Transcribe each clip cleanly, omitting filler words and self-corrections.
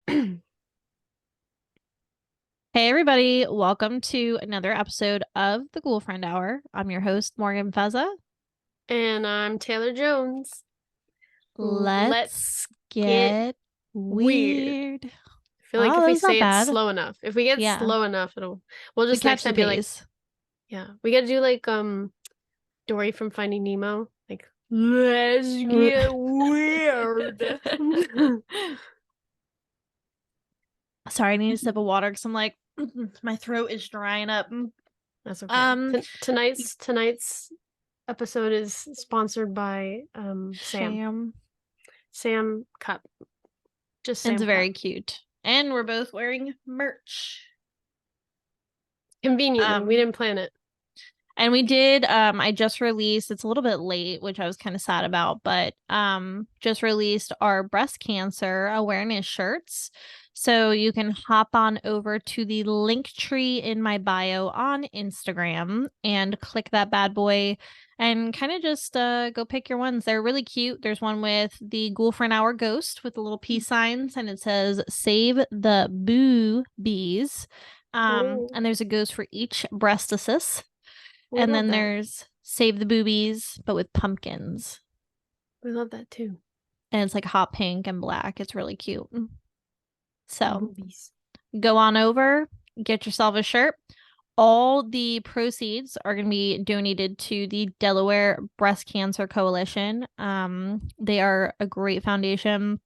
Hey everybody, welcome to another episode of the Ghoulfriend Hour. I'm your host, Morgan Feza. And I'm Taylor Jones. Let's Let's get get weird. weird. I feel like Oh, if that we was not say it bad. slow enough, if we get Yeah, slow enough, we'll we just next catch the time be like, pace. yeah, we gotta do like Dory from Finding Nemo. Like, let's get weird. Sorry, I need a sip of water because I'm like, my throat is drying up. That's okay. Um, Tonight's episode is sponsored by Sam. Sham. Sam Cup. Just It's Sam Cup. very cute. And we're both wearing merch. Conveniently, we Um, didn't plan it. And we did, I just released, it's a little bit late, which I was kind of sad about, but just released our breast cancer awareness shirts. So you can hop on over to the link tree in my bio on Instagram and click that bad boy and kind of just go pick your ones. They're really cute. There's one with the Ghoulfriend Hour ghost with the little peace signs, and it says "Save the boobies." Oh, And there's a ghost for each breast assist. we And love then that. there's Save the Boobies, but with pumpkins. We love that too. And it's like hot pink and black. It's really cute. So Boobies. go on over, get yourself a shirt. All the proceeds are going to be donated to the Delaware Breast Cancer Coalition. They are a great foundation,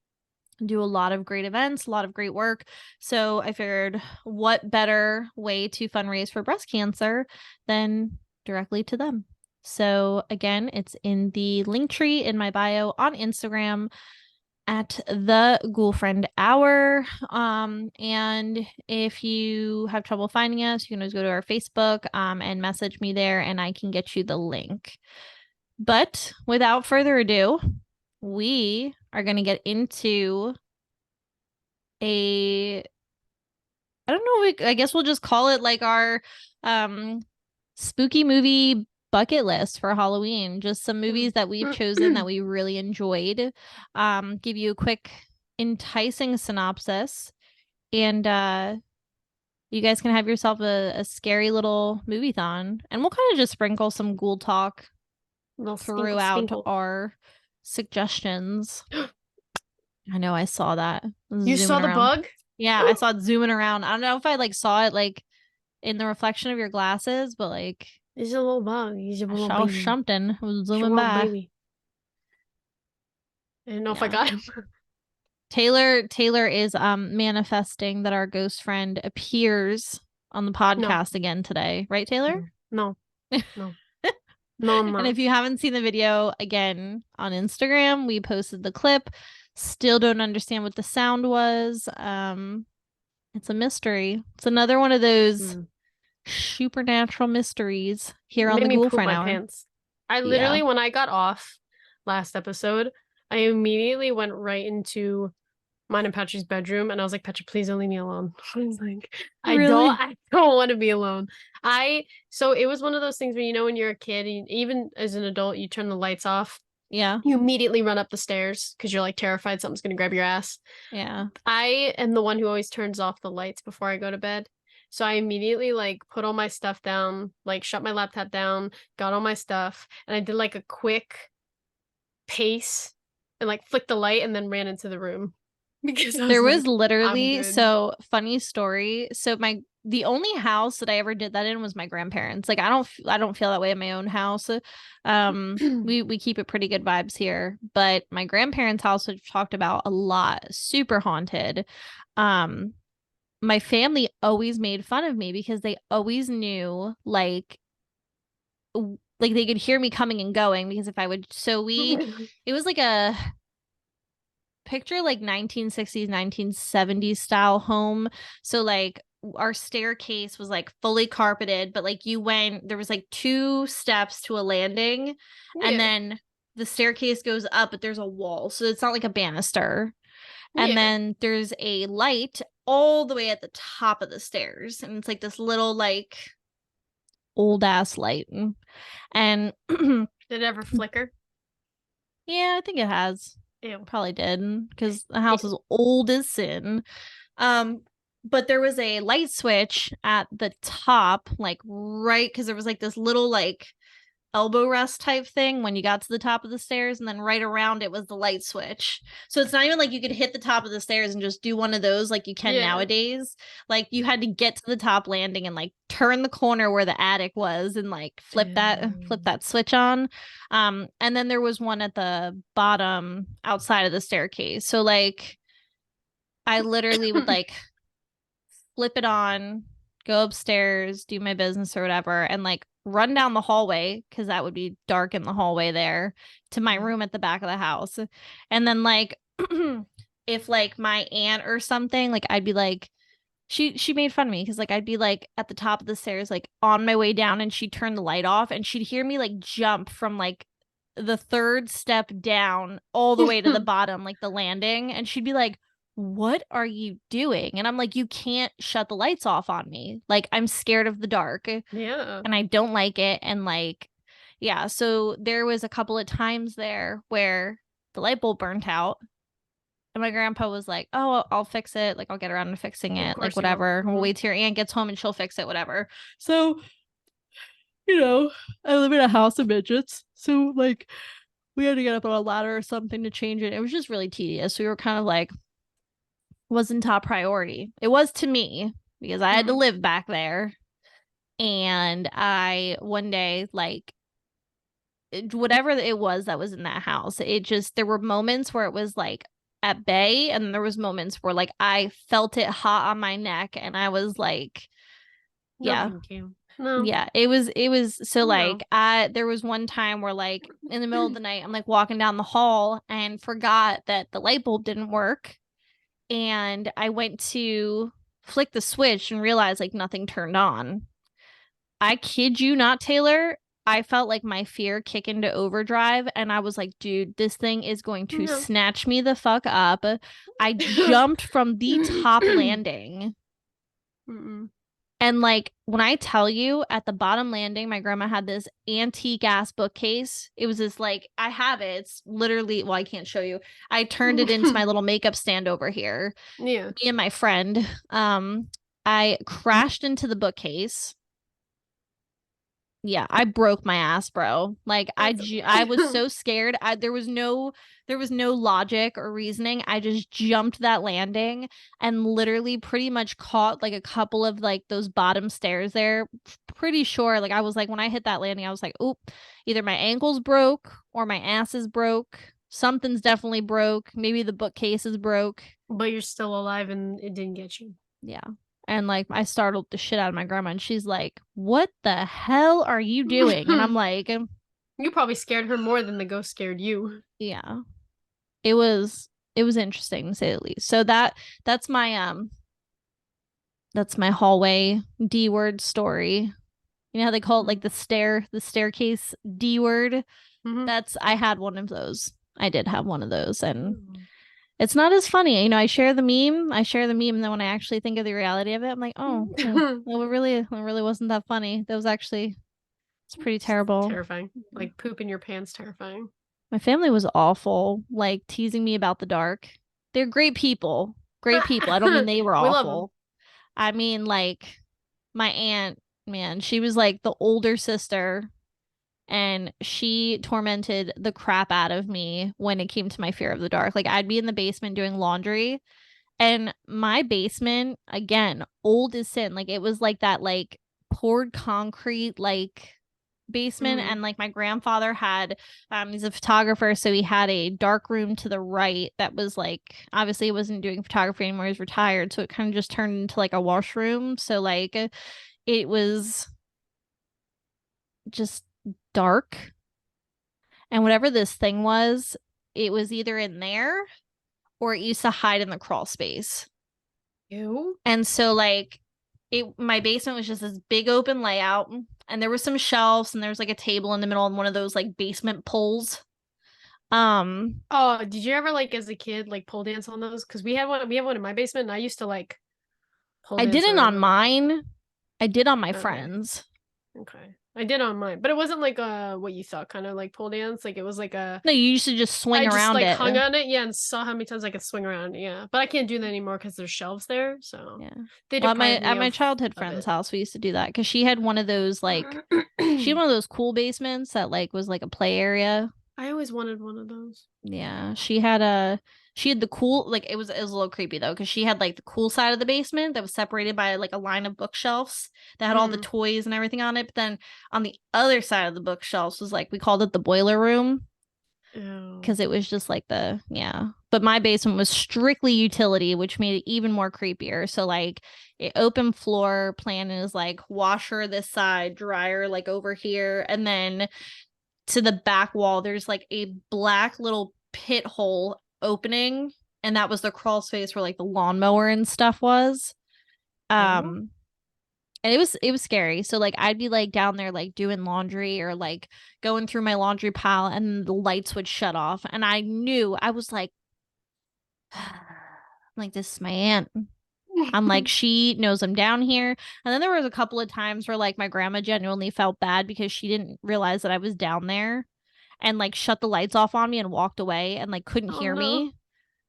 do a lot of great events, a lot of great work. So I figured, what better way to fundraise for breast cancer than directly to them? So again, it's in the link tree in my bio on Instagram at the Ghoulfriend Hour. And if you have trouble finding us, you can always go to our Facebook and message me there, and I can get you the link. But without further ado, we are going to get into a I don't know, I guess we'll just call it like our um spooky movie bucket list for Halloween. Just some movies that we've chosen that we really enjoyed. Give you a quick enticing synopsis, and you guys can have yourself a scary little movie thon, and we'll kind of just sprinkle some ghoul talk Little spinkle throughout spinkle. our suggestions. I know, I saw that You saw zooming the around. bug? Yeah, I saw it zooming around. I don't know if I like saw it like in the reflection of your glasses, but like He's a little bug. He's a I little saw baby. something. It was He's a zooming little by. baby. I didn't know if I Yeah. got him. Taylor is manifesting that our ghost friend appears on the No. podcast again today. Right, Taylor? No. No. No, I'm And not. if you haven't seen the video again on Instagram, we posted the clip. Still don't understand what the sound was. It's a mystery. It's another one of those Mm. supernatural mysteries here It on made the me poop Ghoulfriend my Hour. pants. I Yeah. literally, when I got off last episode, I immediately went right into mine and Patrick's bedroom, and I was like, Patrick, please don't leave me alone. I was like, Really? I don't want to be alone. So it was one of those things where, when you're a kid, even as an adult, you turn the lights off. Yeah. You immediately run up the stairs because you're like terrified something's gonna grab your ass. Yeah. I am the one who always turns off the lights before I go to bed. So I immediately like put all my stuff down, like shut my laptop down, got all my stuff, and I did like a quick pace and like flicked the light and then ran into the room because I was There was like, I'm literally, good. so funny story. So the only house that I ever did that in was my grandparents. Like I don't feel that way in my own house. We keep it pretty good vibes here, but my grandparents' house, we've talked about a lot, super haunted. Um my family always made fun of me because they always knew like they could hear me coming and going because if I would so we it was like a picture like 1960s 1970s style home, so like our staircase was like fully carpeted, but like there was like two steps to a landing, and Yeah, then the staircase goes up, but there's a wall, so it's not like a banister, and yeah, then there's a light all the way at the top of the stairs, and it's like this little like old ass light, and did it ever flicker? yeah, I think it has. Ew. Probably did because the house Ew. is old as sin. Um, but there was a light switch at the top, like right because there was like this little like elbow rest type thing when you got to the top of the stairs, and then right around it was the light switch. So it's not even like you could hit the top of the stairs and just do one of those like you can Yeah. nowadays. Like you had to get to the top landing and like turn the corner where the attic was and like flip Ew. that switch on. And then there was one at the bottom outside of the staircase. So like I literally would like flip it on, go upstairs, do my business or whatever, and like run down the hallway because that would be dark in the hallway there to my room at the back of the house. And then like if like my aunt or something, like I'd be like she made fun of me because like I'd be like at the top of the stairs, like on my way down, and she'd turn the light off and she'd hear me like jump from like the third step down all the way to the bottom, like the landing, and she'd be like, what are you doing? And I'm like, you can't shut the lights off on me. Like, I'm scared of the dark and Yeah. I don't like it. And like, yeah. So there was a couple of times there where the light bulb burnt out. And my grandpa was like, oh, I'll fix it. Like, I'll get around to fixing Of it. Like, course you will. whatever. We'll wait till your aunt gets home and she'll fix it, whatever. So, I live in a house of midgets. So, like, we had to get up on a ladder or something to change it. It was just really tedious. We were kind of like, wasn't top priority. It was to me because I had to Mhm. live back there. And I one day, like, whatever it was that was in that house, it just, there were moments where it was like at bay, and there was moments where like I felt it hot on my neck, and I was like, No, yeah, thank you. No. yeah, it was so like No. I there was one time where like in the middle of the night I'm like walking down the hall and forgot that the light bulb didn't work, and I went to flick the switch and realized like nothing turned on. I kid you not, Taylor. I felt like my fear kick into overdrive, and I was like, dude, this thing is going to No. snatch me the fuck up. I jumped from the top landing. Mm-mm. And like when I tell you at the bottom landing, my grandma had this antique ass bookcase. It was this like, I have it. It's literally, well, I can't show you. I turned it into my little makeup stand over here. Yeah. Me and my friend, I crashed into the bookcase. Yeah, I broke my ass, bro. Like That's okay. I was so scared. There was no logic or reasoning. I just jumped that landing and literally pretty much caught like a couple of like those bottom stairs there. Pretty sure like I was like when I hit that landing I was like, "Oop, either my ankles broke or my ass is broke. Something's definitely broke. Maybe the bookcase is broke." But you're still alive and it didn't get you. Yeah. And like I startled the shit out of my grandma, and she's like, "What the hell are you doing?" And I'm like, You probably scared her more than the ghost scared you. yeah. It was interesting to say the least. So that's my hallway D word story. You know how they call it like the staircase D word? Mm-hmm. I had one of those. I did have one of those, and it's not as funny. I share the meme. And then when I actually think of the reality of it, I'm like, oh, well, it really wasn't that funny. That was actually, it's pretty It's terrible. terrifying. Like poop in your pants, terrifying. My family was awful, like teasing me about the dark. They're great people. Great people. I don't mean they were We love them. awful. I mean, like, my aunt, man, she was like the older sister, and she tormented the crap out of me when it came to my fear of the dark. Like, I'd be in the basement doing laundry, and my basement, again, old as sin. Like, it was like that, like, poured concrete, like, basement. Mm-hmm. And like my grandfather had he's a photographer, so he had a dark room to the right that was like, obviously he wasn't doing photography anymore, he's retired, so it kind of just turned into like a washroom. So like it was just dark, and whatever this thing was, it was either in there or it used to hide in the crawl space. Ew. And so like my basement was just this big open layout, and there was some shelves, and there was like a table in the middle and one of those like basement poles. Oh, did you ever like as a kid like pole dance on those? Because we had one. We have one in my basement, and I used to like pole I dance didn't around on on it. mine. I did on my Okay. friends. Okay. I did on mine, but it wasn't like what you thought, kind of like pole dance. Like it was like a No, you used to just swing I just around like it. hung on it, yeah, and saw how many times I could swing around. Yeah, but I can't do that anymore because there's shelves there, so Yeah. they Well, deprived at me my childhood of friend's it. house, we used to do that because she had one of those like she had one of those cool basements that like was like a play area. I always wanted one of those. Yeah, she had the cool like it was a little creepy though because she had like the cool side of the basement that was separated by like a line of bookshelves that had all the Mm. toys and everything on it. But then on the other side of the bookshelves was like we called it the boiler room Ew. because it was just like the yeah. But my basement was strictly utility, which made it even more creepier. So like it open floor plan is like washer this side, dryer like over here, and then to the back wall there's like a black little pit hole opening, and that was the crawl space where like the lawnmower and stuff was. Ew. Um and it was scary. So like I'd be like down there like doing laundry or like going through my laundry pile and the lights would shut off and I knew I was like this is my aunt. I'm like she knows I'm down here. And then there was a couple of times where like my grandma genuinely felt bad because she didn't realize that I was down there and like shut the lights off on me and walked away and like couldn't Oh hear no. me.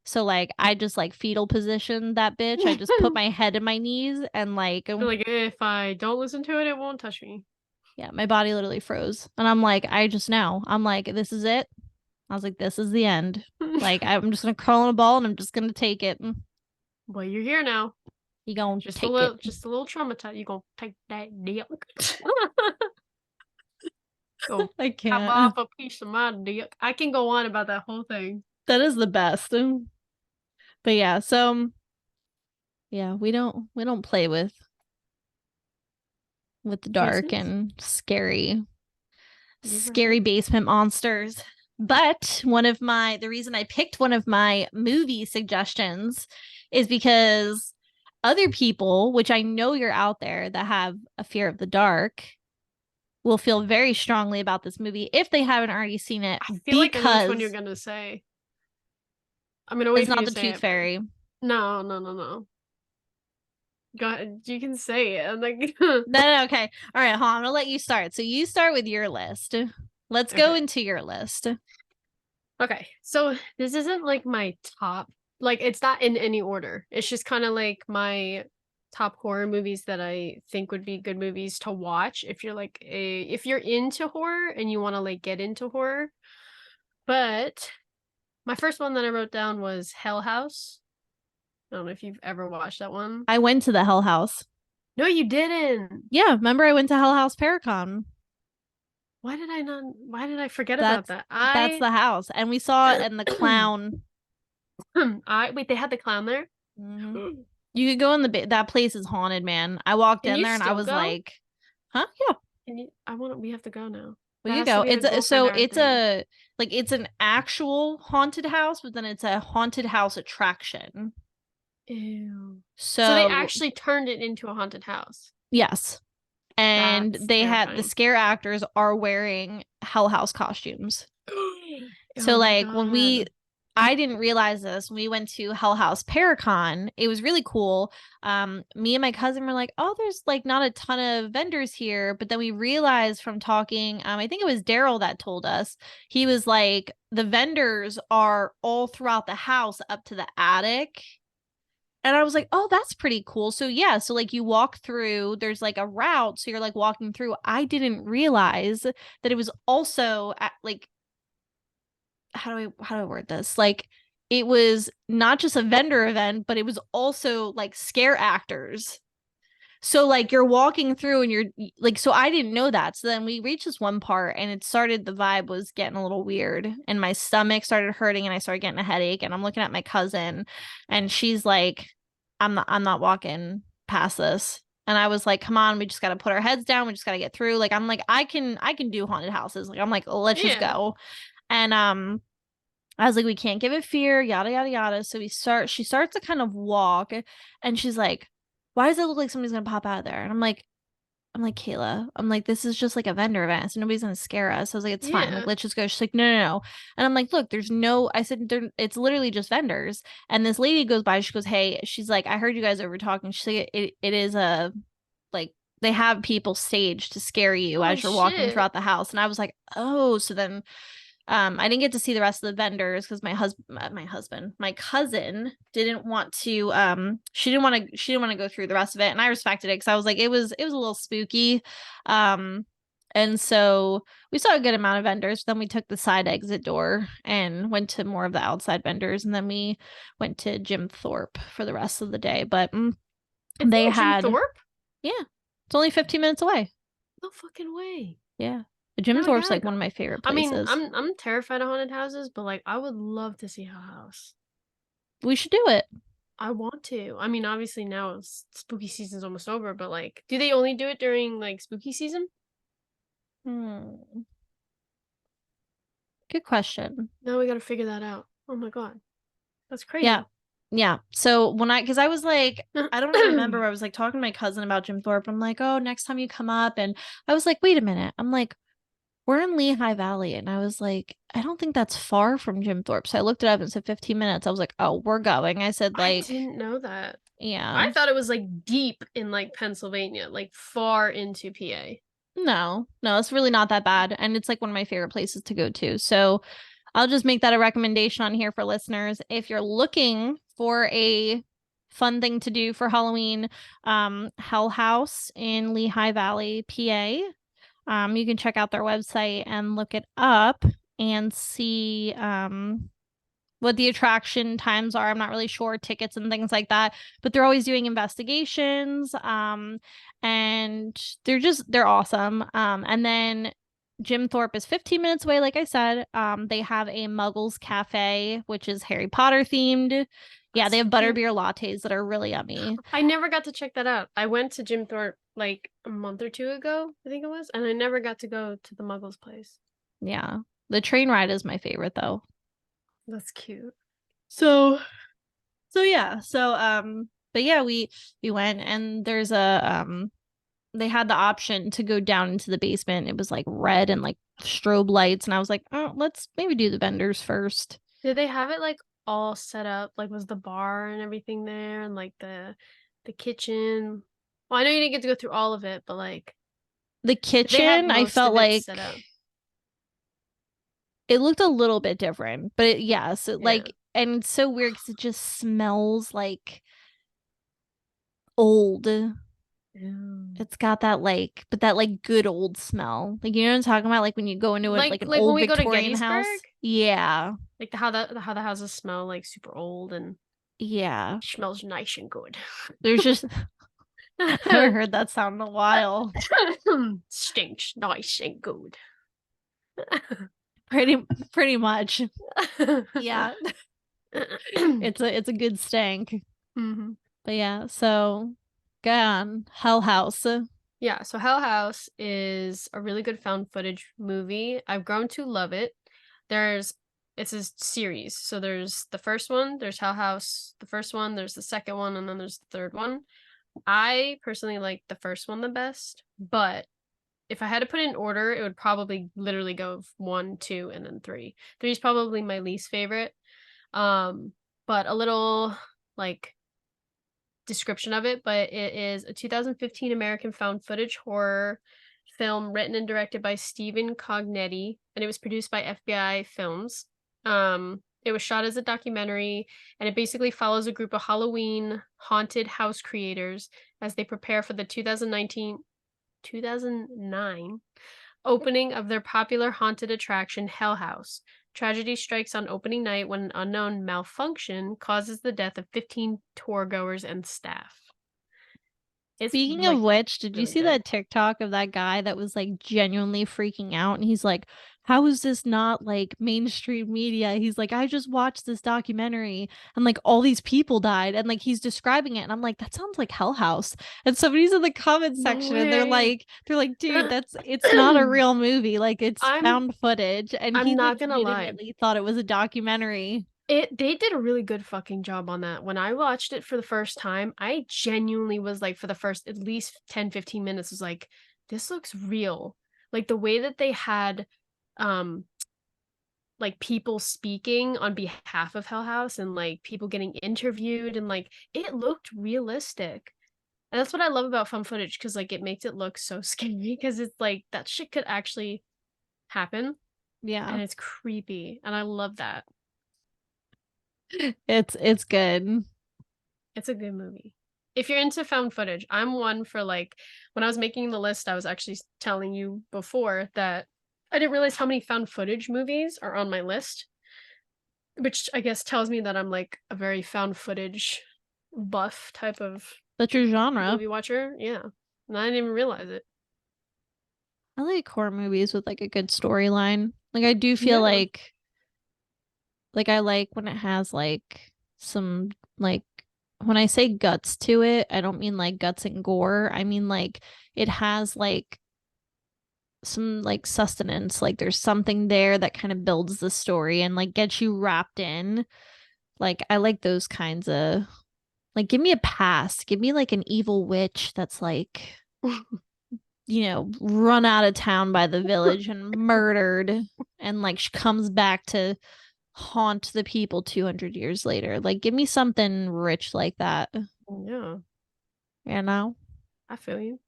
So like I just like fetal position that bitch. I just put my head in my knees and like You're like, if I don't listen to it, it won't touch me. yeah, my body literally froze. And I'm like, I just know. I'm like, this is it. I was like, this is the end. Like, I'm just gonna curl in a ball and I'm just gonna take it. Well, you're here now. You gonna take it. Just a little traumatized. You gonna take that dick. Go I pop can't. off a piece of my dick. I can go on about that whole thing. That is the best. But yeah, so yeah, we don't play with the dark Basements? and You're scary right. basement monsters. But the reason I picked one of my movie suggestions is because other people, which I know you're out there that have a fear of the dark, will feel very strongly about this movie if they haven't already seen it I feel like I know which one you're because gonna say. I'm gonna it's wait for not you to the say Tooth it, but Fairy. no, no, no, no. Go ahead. You can say it. I'm like, No, okay. All right, hold on. I'm gonna let you start. So you start with your list. Let's go okay. into your list. Okay. So this isn't like my top, like it's not in any order. It's just kind of like my top horror movies that I think would be good movies to watch if you're like if you're into horror and you want to like get into horror. But my first one that I wrote down was Hell House. I don't know if you've ever watched that one. I went to the Hell House. No, you didn't. Yeah, remember I went to Hell House Paracon. Why did I not? Why did I forget about That's that? that's I the house, and we saw it in the clown. I wait, they had the clown there? hmm Can You could go in that place is haunted, man. I walked in you there and I still was go? like, huh? Yeah, Can you I want we have to go now. we That could has to go. be the Ghoulfriend So art it's thing. a like it's an actual haunted house, but then it's a haunted house attraction. Ew. So they So actually turned it into a haunted house. yes, and That's they had the terrifying. scare actors are wearing Hell House costumes. So Oh my like god. I didn't realize this when we went to Hell House Paracon. It was really cool. Me and my cousin were like, "Oh, there's like not a ton of vendors here," but then we realized from talking, I think it was Daryl that told us. He was like, "The vendors are all throughout the house up to the attic." And I was like, "Oh, that's pretty cool." So yeah, so like you walk through, there's like a route, so you're like walking through. I didn't realize that it was also at like how do I word this? Like it was not just a vendor event, but it was also like scare actors. So like you're walking through and you're like, so I didn't know that. So then we reached this one part and it started, the vibe was getting a little weird and my stomach started hurting and I started getting a headache and I'm looking at my cousin and she's like, I'm not walking past this. And I was like, come on, we just got to put our heads down. We just got to get through. Like, I'm like, I can do haunted houses. Like, I'm like, oh, let's just Yeah. go. And, I was like, we can't give it fear, yada yada yada. So she starts to kind of walk and she's like, why does it look like somebody's gonna pop out of there? And I'm like, Kayla, I'm like, this is just like a vendor event, so nobody's gonna scare us. I was like, it's fine, like Yeah. let's just go. She's like, no, no, no. And I'm like, look, there's no, I said it's literally just vendors. And this lady goes by, she goes, hey, she's like, I heard you guys over talking. She's like, it is a like they have people staged to scare you Holy as you're walking shit. throughout the house. And I was like, oh, so then I didn't get to see the rest of the vendors because my cousin didn't want to she didn't want to go through the rest of it, and I respected it because I was like it was a little spooky. Um and so we saw a good amount of vendors. Then we took the side exit door and went to more of the outside vendors, and then we went to Jim Thorpe for the rest of the day. But It's they in Jim had Thorpe? yeah, it's only 15 minutes away. No fucking way. Yeah. Jim Now I Thorpe's gotta like go. one of my favorite I mean, places. I'm terrified of haunted houses, but like I would love to see Hell House. We should do it. I want to. I mean, obviously now spooky season's almost over, but like, do they only do it during like spooky season? Hmm. Good question. Now we gotta figure that out. Oh my god, that's Yeah. crazy. Yeah. So because I was like, I don't remember. I was like talking to my cousin about Jim Thorpe. I'm like, oh, next time you come up. And I was like, wait a minute. I'm like, we're in Lehigh Valley. And I was like, I don't think that's far from Jim Thorpe. So I looked it up and said 15 minutes. I was like, oh, we're going. I said, I like, didn't know that. yeah, I thought it was like deep in like Pennsylvania, like far into PA. no, it's really not that bad. And it's like one of my favorite places to go to. So I'll just make that a recommendation on here for listeners. If you're looking for a fun thing to do for Halloween, Hell House in Lehigh Valley, PA. You can check out their website and look it up and see what the attraction times are. I'm not really sure, tickets and things like that, but they're always doing investigations. And they're awesome. And then Jim Thorpe is 15 minutes away, like I said. They have a Muggles Cafe, which is Harry Potter themed. Yeah, That's they so have cute. butterbeer lattes that are really yummy. I never got to check that out. I went to Jim Thorpe like a month or two ago, I think it was, and I never got to go to the Muggles place. Yeah. The train ride is my favorite though. That's cute. So yeah. But yeah, we went and there's a they had the option to go down into the basement. It was like red and like strobe lights, and I was like, oh, let's maybe do the vendors first. Did they have it like all set up? Like was the bar and everything there and like the kitchen? Well, I know you didn't get to go through all of it, but like The did they have kitchen, I most felt of it like set up? it looked a little bit different, but yes, Yeah. and it's so weird because it just smells like old. Ew. It's got that but that like good old smell. Like you know what I'm talking about? Like when you go into it like an Like when old we go to Victorian Gettysburg, house. Yeah. like how the houses smell like super old and Yeah. smells nice and good. There's just I haven't heard that sound in a while. Stinks nice and good. Pretty much. Yeah. It's a good stank. hmm But yeah, so go on. Hell House. Yeah, so Hell House is a really good found footage movie. I've grown to love it. There's it's a series. So there's the first one, there's Hell House, the first one, there's the second one, and then there's the third one. I personally like the first one the best, but if I had to put it in order, it would probably literally go one, two, and then three. Three is probably my least favorite. Um, but a little like description of it, but it is a 2015 American found footage horror film written and directed by Stephen Cognetti, and it was produced by FBI Films. It was shot as a documentary, and it basically follows a group of Halloween haunted house creators as they prepare for the 2009 opening of their popular haunted attraction, Hell House. Tragedy strikes on opening night when an unknown malfunction causes the death of 15 tour goers and staff. It's Speaking of like which, did you really see good. that TikTok of that guy that was like genuinely freaking out? And he's like, how is this not like mainstream media? He's like, I just watched this documentary and like all these people died. And like he's describing it. And I'm like, that sounds like Hell House. And somebody's in the comments No section and way. they're like, dude, it's not a real movie. Like it's I'm found footage. And I'm he not gonna lie. legitimately thought it was a documentary. They did a really good fucking job on that. When I watched it for the first time, I genuinely was like for the first at least 10-15 minutes was like this looks real. Like the way that they had um like people speaking on behalf of Hell House and like people getting interviewed and like it looked realistic. And that's what I love about found footage, because like it makes it look so scary, because it's like that shit could actually happen, Yeah. and it's creepy, and I love that. It's good. It's a good movie. If you're into found footage, I'm one for like when I was making the list, I was actually telling you before that I didn't realize how many found footage movies are on my list, which I guess tells me that I'm like a very found footage buff type of That's your genre. movie watcher. Yeah. And I didn't even realize it. I like horror movies with like a good storyline. Like I do feel Yeah. like I like when it has like some like when I say guts to it, I don't mean like guts and gore. I mean like it has like some like sustenance. Like there's something there that kind of builds the story and like gets you wrapped in. Like I like those kinds of like give me a pass. Give me like an evil witch that's like, you know, run out of town by the village and murdered and like she comes back to haunt the people 200 years later. Like give me something rich like that, Yeah. you know? I feel you.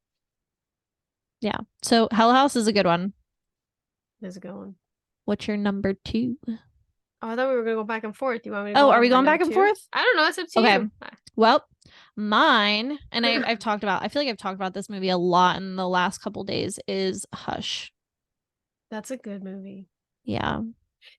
Yeah. So Hell House is a good one. There's a good one. What's your number 2? Oh, I thought we were gonna go back and forth. You want me to go Oh, are on we with my going number back and two? forth? I don't know. It's up to Okay. you. Well, mine, and I've talked about, I feel like I've talked about this movie a lot in the last couple days, is Hush. That's a good movie. Yeah.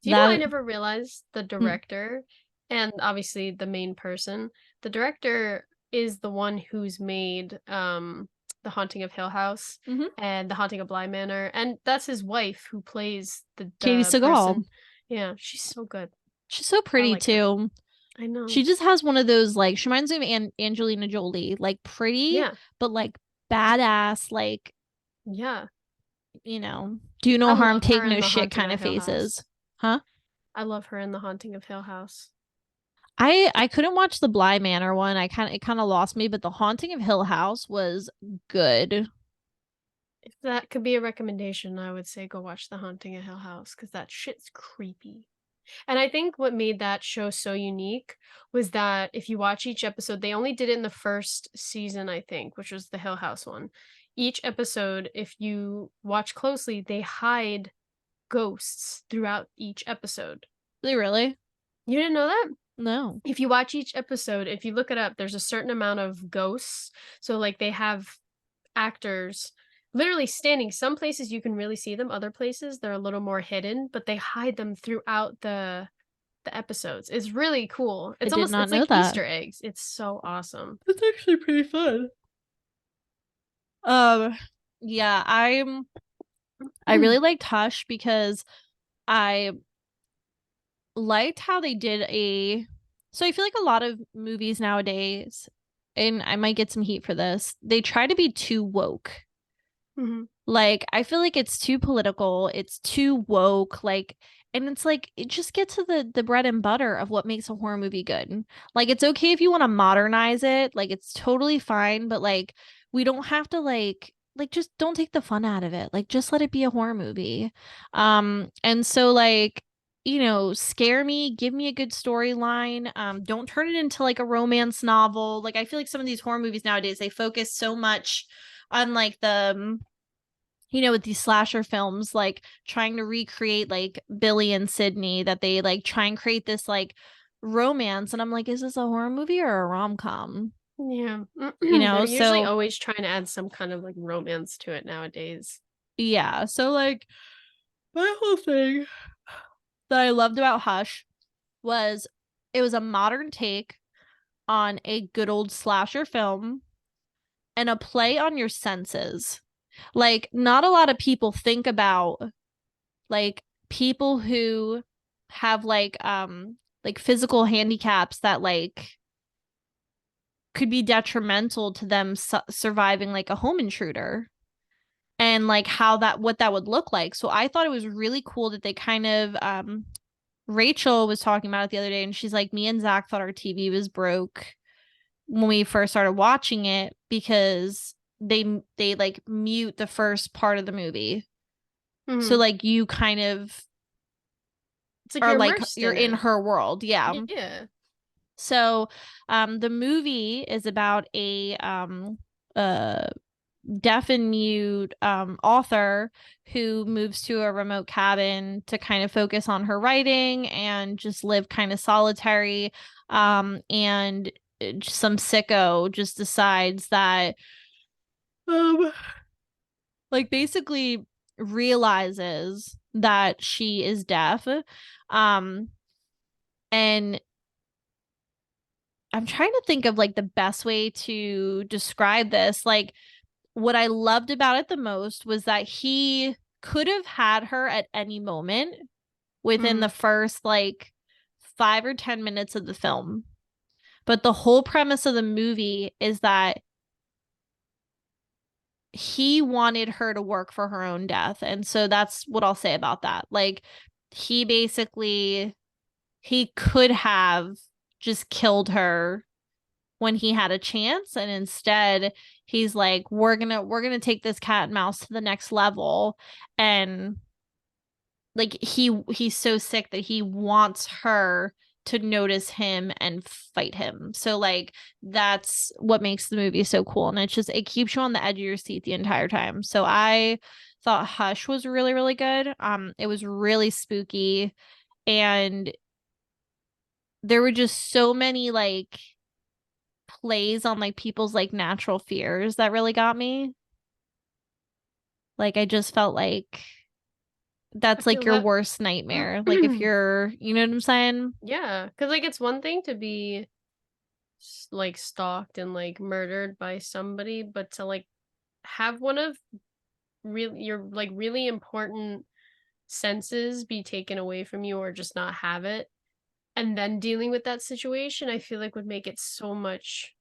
Do you know I That, never realized the hmm, director and obviously the main person, the director is the one who's made The Haunting of Hill House hmm. and The Haunting of Bly Manor, and that's his wife who plays Katie the Seagal. person. Yeah, she's so good. She's so I pretty like her. too. I know. She just has one of those, like, she reminds me of Angelina Jolie, like pretty, Yeah. but like badass, like, Yeah. you know, do I no harm, love take her in no The shit Haunting kind of of Hill House. faces. Huh? I love her in The Haunting of Hill House. I couldn't watch the Bly Manor one. It kind of lost me, but The Haunting of Hill House was good. If that could be a recommendation, I would say go watch The Haunting of Hill House, because that shit's creepy. And I think what made that show so unique was that if you watch each episode, they only did it in the first season, I think, which was the Hill House one. Each episode, if you watch closely, they hide ghosts throughout each episode. Really, really? You didn't know that? No. If you watch each episode, if you look it up, there's a certain amount of ghosts. So, like, they have actors literally standing. Some places you can really see them, other places they're a little more hidden, but they hide them throughout the episodes. It's really cool. I did not It's know like that. Easter eggs. It's so awesome. That's actually pretty fun. Um, yeah, I really liked Hush because I liked how they did a so I feel like a lot of movies nowadays, and I might get some heat for this, they try to be too woke. Mhm. Like, I feel like it's too political, it's too woke, like, and it's like it just gets to the bread and butter of what makes a horror movie good. Like, it's okay if you want to modernize it, like it's totally fine, but like we don't have to like just don't take the fun out of it. Like just let it be a horror movie. And so like you know, scare me, give me a good storyline. Don't turn it into like a romance novel. Like I feel like some of these horror movies nowadays, they focus so much on like the you know, with these slasher films, like trying to recreate like Billy and Sydney, that they like try and create this like romance. And I'm like, is this a horror movie or a rom com? Yeah. You They're know, usually so always trying to add some kind of like romance to it nowadays. yeah. So like my whole thing that I loved about Hush was it was a modern take on a good old slasher film and a play on your senses. Like, not a lot of people think about like people who have like physical handicaps that like could be detrimental to them surviving like a home intruder and like how that what that would look like. So I thought it was really cool that they kind of Rachel was talking about it the other day and she's like me and Zach thought our TV was broke when we first started watching it because they like mute the first part of the movie. So Mhm. like you kind of It's like are you're like immersed you're in in it. her world. Yeah. Yeah. So the movie is about a deaf and mute author who moves to a remote cabin to kind of focus on her writing and just live kind of solitary. And some sicko just decides that, um, like, basically realizes that she is deaf. Um, and I'm trying to think of like the best way to describe this. Like, what I loved about it the most was that he could have had her at any moment within the Mm. first like 5 or 10 minutes of the film. But the whole premise of the movie is that he wanted her to work for her own death. And so that's what I'll say about that. Like, he basically he could have just killed her when he had a chance, and instead he's like, we're gonna take this cat and mouse to the next level. And like, he's so sick that he wants her to notice him and fight him. So like, that's what makes the movie so cool, and it keeps you on the edge of your seat the entire time. So I thought Hush was really, really good. It was really spooky, and there were just so many like plays on like people's like natural fears that really got me. Like, I just felt like I that's like feel your that. worst nightmare. Like, if you're, you know what I'm saying? Yeah, because like it's one thing to be like stalked and like murdered by somebody, but to like have one of really your like really important senses be taken away from you or just not have it, and then dealing with that situation, I feel like would make it so much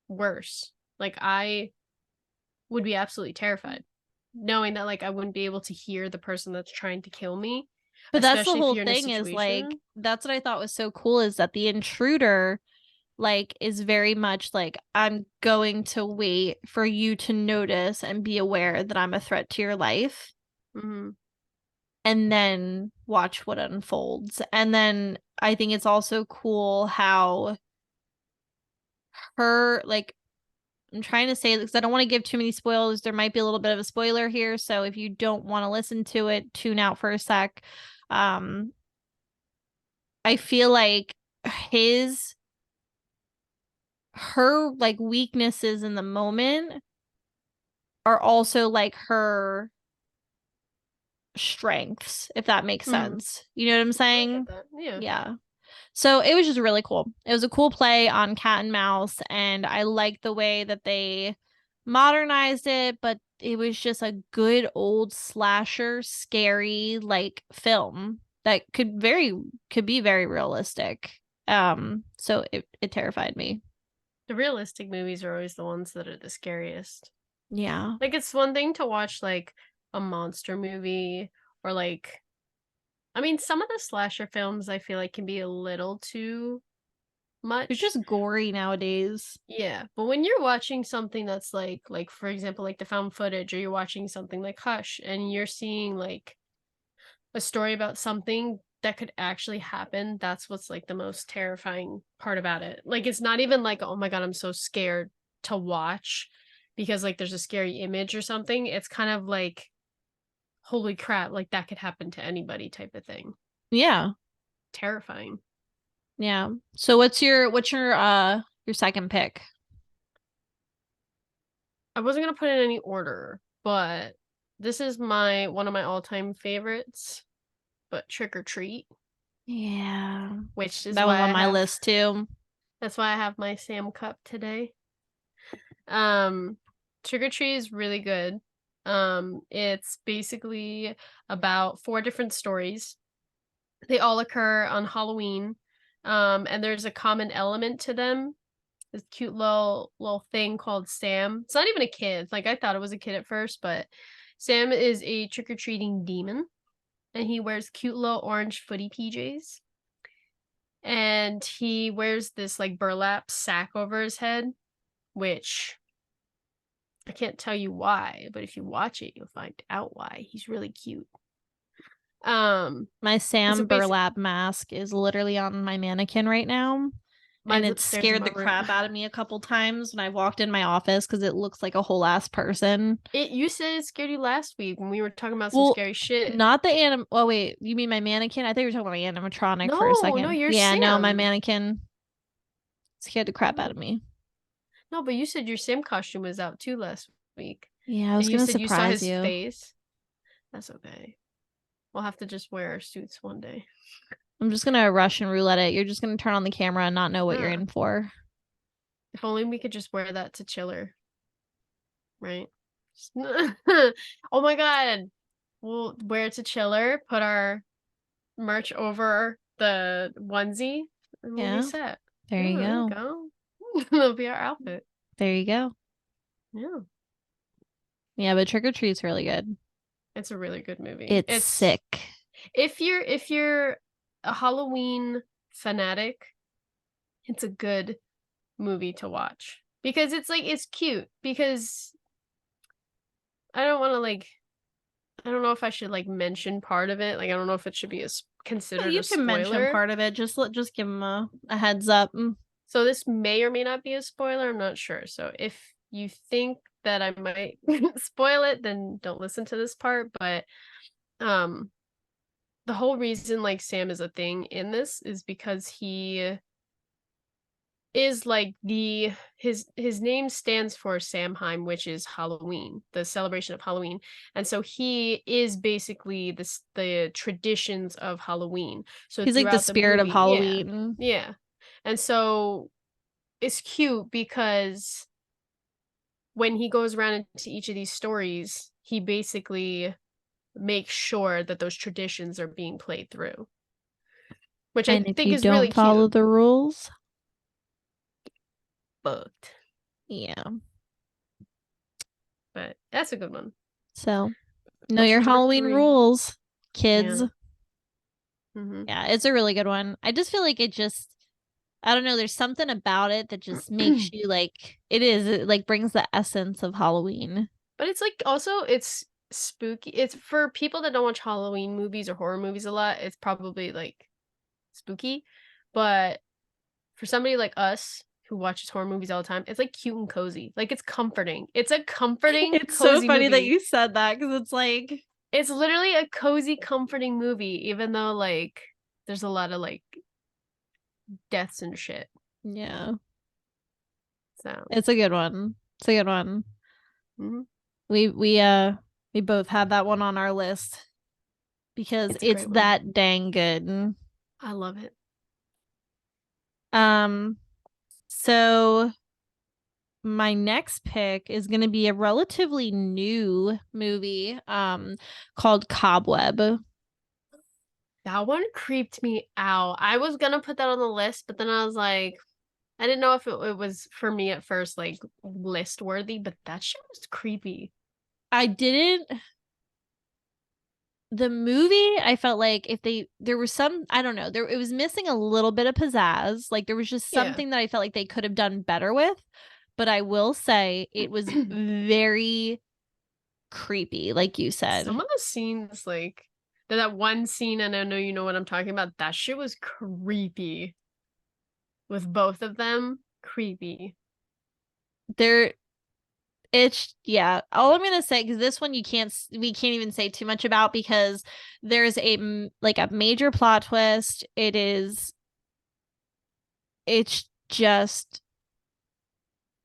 worse. Like I would be absolutely terrified knowing that like I wouldn't be able to hear the person that's trying to kill me, But that's the especially if whole you're in a thing, is like, situation. that's what I thought was so cool, is that the intruder like is very much like, I'm going to wait for you to notice and be aware that I'm a threat to your life, Mm-hmm. and then watch what unfolds. And then I think it's also cool how her like, I'm trying to say, because I don't want to give too many spoilers. There might be a little bit of a spoiler here, so if you don't want to listen to it, tune out for a sec. Um, I feel like his her like weaknesses in the moment are also like her strengths, if that makes Mm-hmm. sense. You know what I'm I get saying? that. Yeah. Yeah. So it was just really cool. It was a cool play on cat and mouse, and I liked the way that they modernized it, but it was just a good old slasher, scary like film that could be very realistic. So it terrified me. The realistic movies are always the ones that are the scariest. Yeah. Like it's one thing to watch like a monster movie or like I mean some of the slasher films I feel like can be a little too It's much. just gory nowadays. Yeah, but when you're watching something that's like for example like the found footage or you're watching something like Hush and you're seeing like a story about something that could actually happen, that's what's like the most terrifying part about it. Like it's not even like, oh my God, I'm so scared to watch because like there's a scary image or something. It's kind of like, holy crap, like that could happen to anybody type of thing. Yeah. Terrifying. Yeah. So what's your second pick? I wasn't gonna put in any order, but this is my one of my all-time favorites, but Trick or Treat, Yeah. which is That was why on I my have list too. that's why I have my Sam cup today. Um, Trick or Treat is really good. It's basically about four different stories. They all occur on Halloween. And there's a common element to them. This cute little thing called Sam. It's not even a kid. Like I thought it was a kid at first, but Sam is a trick-or-treating demon, and he wears cute little orange footy PJs. And he wears this like burlap sack over his head, which I can't tell you why, but if you watch it, you'll find out why. He's really cute. Um, My and so Sam basic, burlap mask is literally on my mannequin right now. and Mine's it upstairs in scared my the room. crap out of me a couple times when I walked in my office because it looks like a whole ass person. You said it scared you last week when we were talking about some Well, scary shit. not the anim. Oh wait, you mean my mannequin? I think you were talking about my animatronic for a No, second. you're Yeah, no, my Sam. mannequin scared the crap out No. of me. No, but you said your Sam costume was out too last week. Yeah, I was And you gonna said you saw surprise his you. face. That's okay. We'll have to just wear our suits one day. I'm just gonna Russian roulette it. You're just gonna turn on the camera and not know what you're Yeah. in for. If only we could just wear that to Chiller, right? Oh my god. We'll wear it to Chiller, put our merch over the onesie, and we'll be Yeah, set. there Yeah, you there you go. go. That'll be our outfit. There you go. Yeah. Yeah, but Trick or Treat's really good. It's a really good movie. It's sick. If you're a Halloween fanatic, it's a good movie to watch. Because it's cute. Because I don't want to I don't know if I should mention part of it. I don't know if it should be Well, considered you a can mention spoiler. part of it. Just give them a heads up. So this may or may not be a spoiler. I'm not sure. So if you think that I might spoil it, then don't listen to this part. But um, the whole reason Sam is a thing in this is because he is his name stands for Samhain, which is Halloween, the celebration of Halloween. And so he is basically the traditions of Halloween. So He's like the throughout the spirit of movie, yeah. Halloween. Yeah. And so it's cute because when he goes around into each of these stories, he basically makes sure that those traditions are being played through, which I And if think you is really don't follow cute. the rules, But yeah. that's a good one. So know What's your your number Halloween 3? rules, kids. Yeah. Mm-hmm. Yeah, it's a really good one. I just feel like I don't know, there's something about it that just makes you it like brings the essence of Halloween. But it's also it's spooky. It's for people that don't watch Halloween movies or horror movies a lot, it's probably spooky. But for somebody like us who watches horror movies all the time, it's cute and cozy. It's comforting. It's a comforting, It's so cozy funny that movie. you said that because it's like It's literally a cozy, comforting movie, even though there's a lot of deaths and shit. yeah, So it's a good one. It's a good one. mm-hmm. We both had that one on our list because It's a it's great one. that dang good. I love it. Um, so my next pick is going to be a relatively new movie called Cobweb. That one creeped me out. I was gonna put that on the list, but then I was like, I didn't know if it was for me at first, list worthy, but that shit was creepy. I didn't the movie, I felt like if there was some, I don't know, it was missing a little bit of pizzazz. Like there was just Yeah. something that I felt like they could have done better with. But I will say it was very creepy, like you said. Some of the scenes, that one scene, and I know you know what I'm talking about, that shit was creepy. With both of them, creepy. There It's yeah. All I'm gonna say, because this one we can't even say too much about because there's a major plot twist. It's just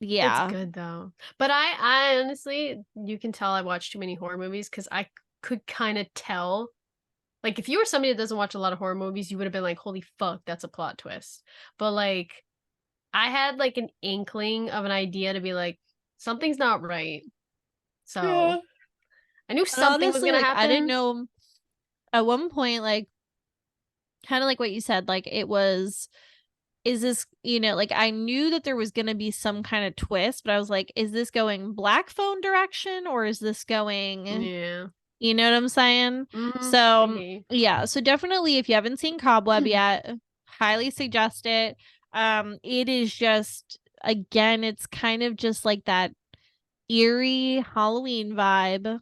It's yeah. good though. But I honestly, you can tell I watch too many horror movies because I could kind of tell. If you were somebody that doesn't watch a lot of horror movies, you would have been like, holy fuck, that's a plot twist. But I had an inkling of an idea to be like, something's not right. So Yeah. I knew And something was honestly, gonna I didn't happen. know at one point, kind of like what you said, it was is this, I knew that there was going to be some kind of twist, but I was like, is this going black phone direction or is this going, Yeah. you know what I'm saying? Mm-hmm. So, Okay. yeah, so definitely if you haven't seen Cobweb yet, highly suggest it. It is just, again, it's kind of just like that eerie Halloween vibe.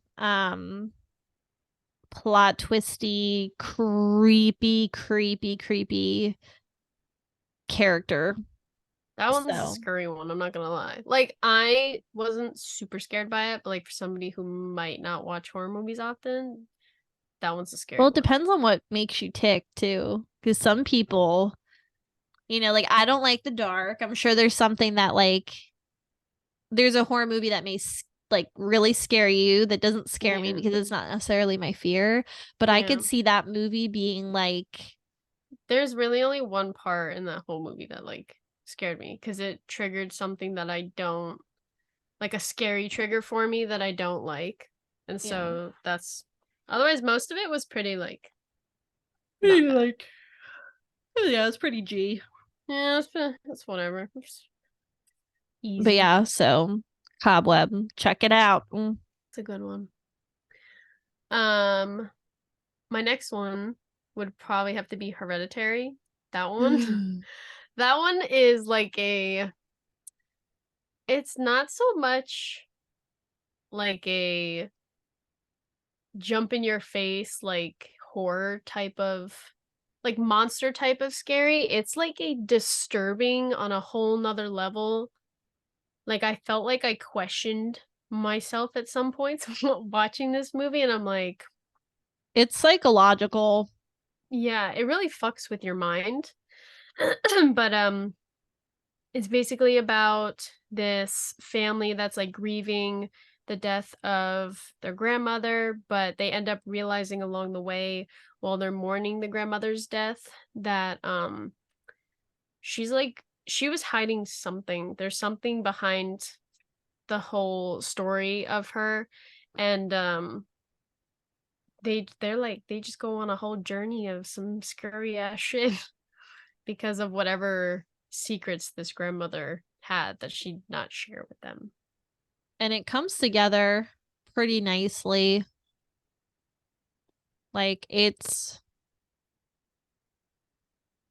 Plot twisty, creepy, creepy, creepy character. That one's a So, scary one, I'm not gonna lie. Like, I wasn't super scared by it, but, like, for somebody who might not watch horror movies often, that one's a well, scary it one. depends on what makes you tick too. Because some people, like I don't like the dark. I'm sure there's something that like there's a horror movie that may like really scare you that doesn't scare me Yeah, because it's not necessarily my fear, but I yeah. could see that movie being like There's really only one part in that whole movie that, like, scared me because it triggered something that I don't like, a scary trigger for me that I don't like, and yeah. so that's otherwise, most of it was pretty, like, not Maybe, bad. like yeah, it's pretty G. Yeah, it's whatever. It's But easy. yeah, so Cobweb, check it out. It's a good one. Um, my next one would probably have to be Hereditary. That one. That one is like it's not so much like a jump in your face, like horror type of like monster type of scary. It's like a disturbing on a whole nother level. Like I felt like I questioned myself at some points watching this movie, and I'm like, It's psychological. yeah, it really fucks with your mind. But it's basically about this family that's like grieving the death of their grandmother, but they end up realizing along the way while they're mourning the grandmother's death that she was hiding something. There's something behind the whole story of her, and they're like they just go on a whole journey of some scary ass shit because of whatever secrets this grandmother had that she'd not share with them. And it comes together pretty nicely. Like it's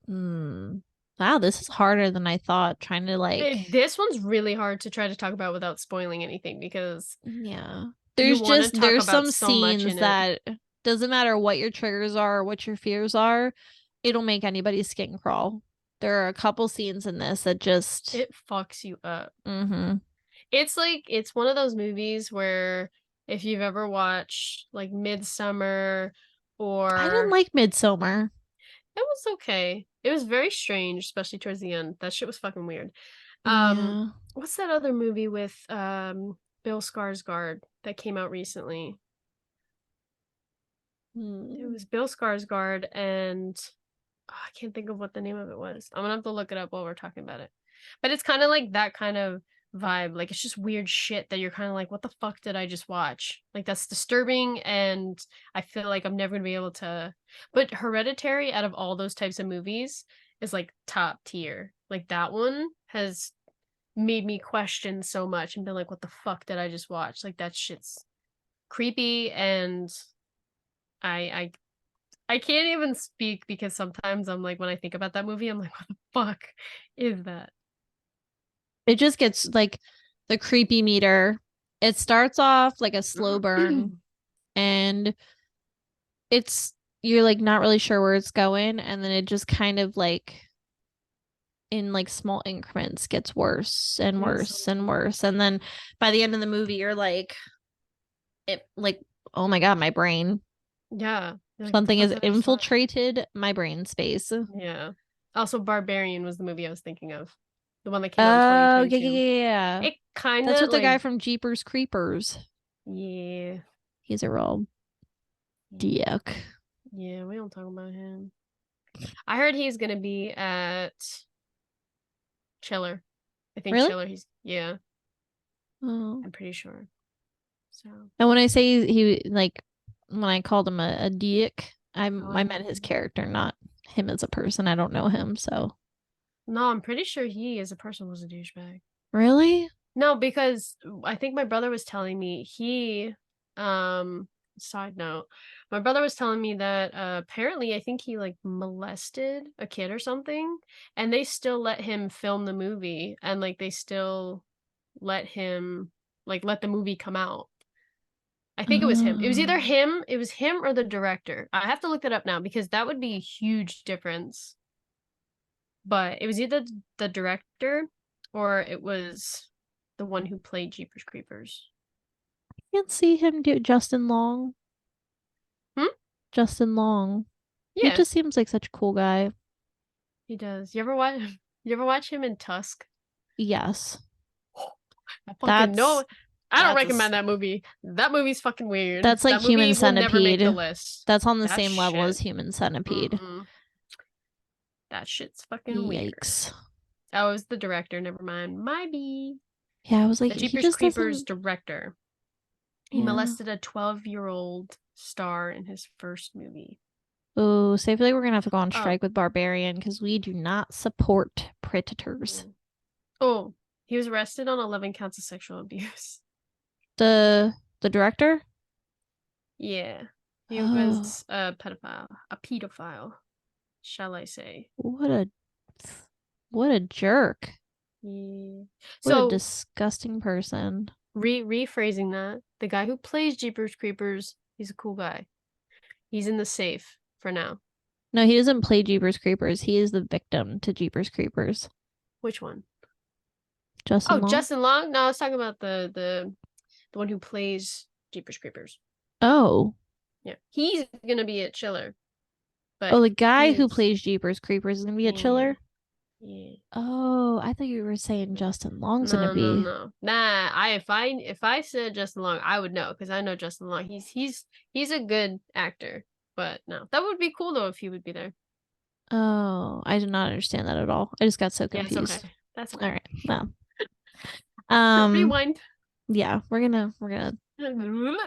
wow, this is harder than I thought trying to like This one's really hard to try to talk about without spoiling anything because yeah. you There's want to just talk there's about some so much scenes in it. that doesn't matter what your triggers are or what your fears are, it'll make anybody's skin crawl. There are a couple scenes in this that just It fucks you up. mm-hmm. It's like it's one of those movies where if you've ever watched like Midsummer I didn't or like Midsummer. it was okay. It was very strange, especially towards the end. That shit was fucking weird. Um, Yeah. what's that other movie with Bill Skarsgård that came out recently? It Hmm. was Bill Skarsgård and I can't think of what the name of it was. I'm gonna have to look it up while we're talking about it. But it's kind of like that kind of vibe. Like it's just weird shit that you're kind of like, what the fuck did I just watch? Like that's disturbing, and I feel like I'm never gonna be able to. But Hereditary, out of all those types of movies, is like top tier. Like that one has made me question so much and been like, what the fuck did I just watch? Like that shit's creepy, and I I can't even speak because sometimes I'm like, when I think about that movie, I'm like, what the fuck is that? It just gets like the creepy meter. It starts off like a slow burn and it's you're like not really sure where it's going and then it just kind of like in like small increments gets worse and Yeah, worse and sometimes. worse and then by the end of the movie you're like it like oh my god my brain Yeah. You're like, what the something fuck has did I just watch? infiltrated my brain space. Yeah. Also, Barbarian was the movie I was thinking of. The one that came out in Oh yeah yeah 2022. yeah yeah. It kind That's of with the guy like, from Jeepers Creepers. yeah, He's a real yeah, dick. yeah, we don't talk about him. I heard he's gonna be at Chiller. I think Really? Chiller, yeah, Oh. I'm pretty sure. So, And when I say like when I called him a dick, oh, I meant his character, not him as a person. I don't know him, so no, I'm pretty sure he as a person was a douchebag. really? No, because I think my brother was telling me um side note, my brother was telling me that apparently I think he like molested a kid or something, and they still let him film the movie, and like they still let him like let the movie come out. I think it was him. It was either Oh. him, it was him or the director. I have to look that up now because that would be a huge difference. But it was either the director Or it was the one who played Jeepers Creepers. Can't see him do Justin Long. Hmm? Justin Long. He Yeah, just seems like such a cool guy. he does. You ever watch? You ever watch him in Tusk? Yes. I fucking That's know. I don't that's a recommend that movie. That movie's fucking weird. that's like That Human movie will never make the Centipede. list. That's on the That same level as shit. Human Centipede. Mm-mm. That shit's fucking weird. Yikes. Oh, it was the director. Never mind. My B. Yeah, I was like, The he Jeepers just Creepers doesn't. director. He Yeah. molested a 12-year-old star in his first movie. Oh, so I feel like we're gonna have to go on Oh. strike with Barbarian because we do not support predators. Mm. Oh, he was arrested on 11 counts of sexual abuse. The director? Yeah. He Oh, was a pedophile. A pedophile, shall I say. what a jerk. Yeah. What a So, disgusting person. rephrasing that, the guy who plays Jeepers Creepers, he's a cool guy. He's in the safe for now. No, he doesn't play Jeepers Creepers. He is the victim to Jeepers Creepers. Which one? Justin Oh, Long? Justin Long? No, I was talking about the one who plays Jeepers Creepers. Oh. Yeah. He's gonna be a chiller, Oh, but the guy who his plays Jeepers Creepers is gonna be a yeah. chiller? Yeah. Oh, I thought you were saying Justin Long's gonna No, no, be. no. Nah, if I said Justin Long, I would know because I know Justin Long. He's a good actor. But no. That would be cool though if he would be there. Oh, I did not understand that at all. I just got so Yeah, it's okay. confused. That's All okay. right. Well, um, Rewind. yeah, we're gonna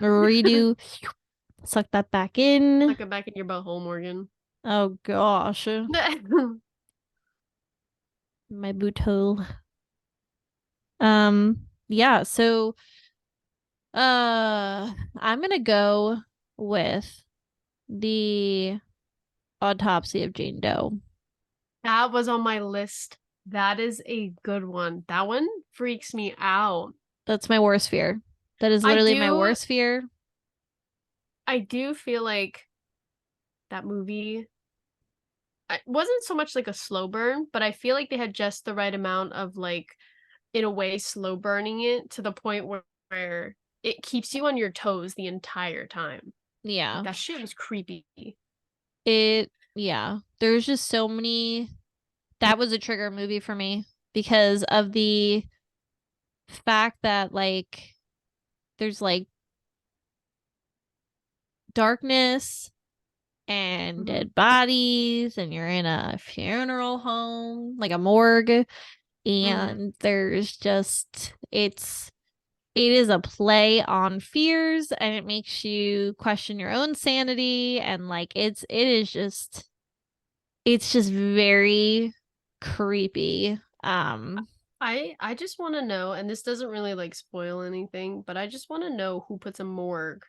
redo. Suck that back in. Suck it back in your butthole, Morgan. Oh gosh, my boothole. Yeah. So, I'm gonna go with the autopsy of Jane Doe. That was on my list. That is a good one. That one freaks me out. That's my worst fear. That is I literally my do worst fear. I do feel like that movie it wasn't so much like a slow burn, but I feel like they had just the right amount of like in a way slow burning it to the point where it keeps you on your toes the entire time. Like Yeah. that shit was creepy. Yeah. There's just so many. That was a trigger movie for me because of the fact that, like, there's like darkness and Mm-hmm. dead bodies, and you're in a funeral home, like a morgue, Mm-hmm. and there's just, it is a play on fears, and it makes you question your own sanity, and like it's just very creepy. I just want to know, and this doesn't really like spoil anything, but I just want to know who puts a morgue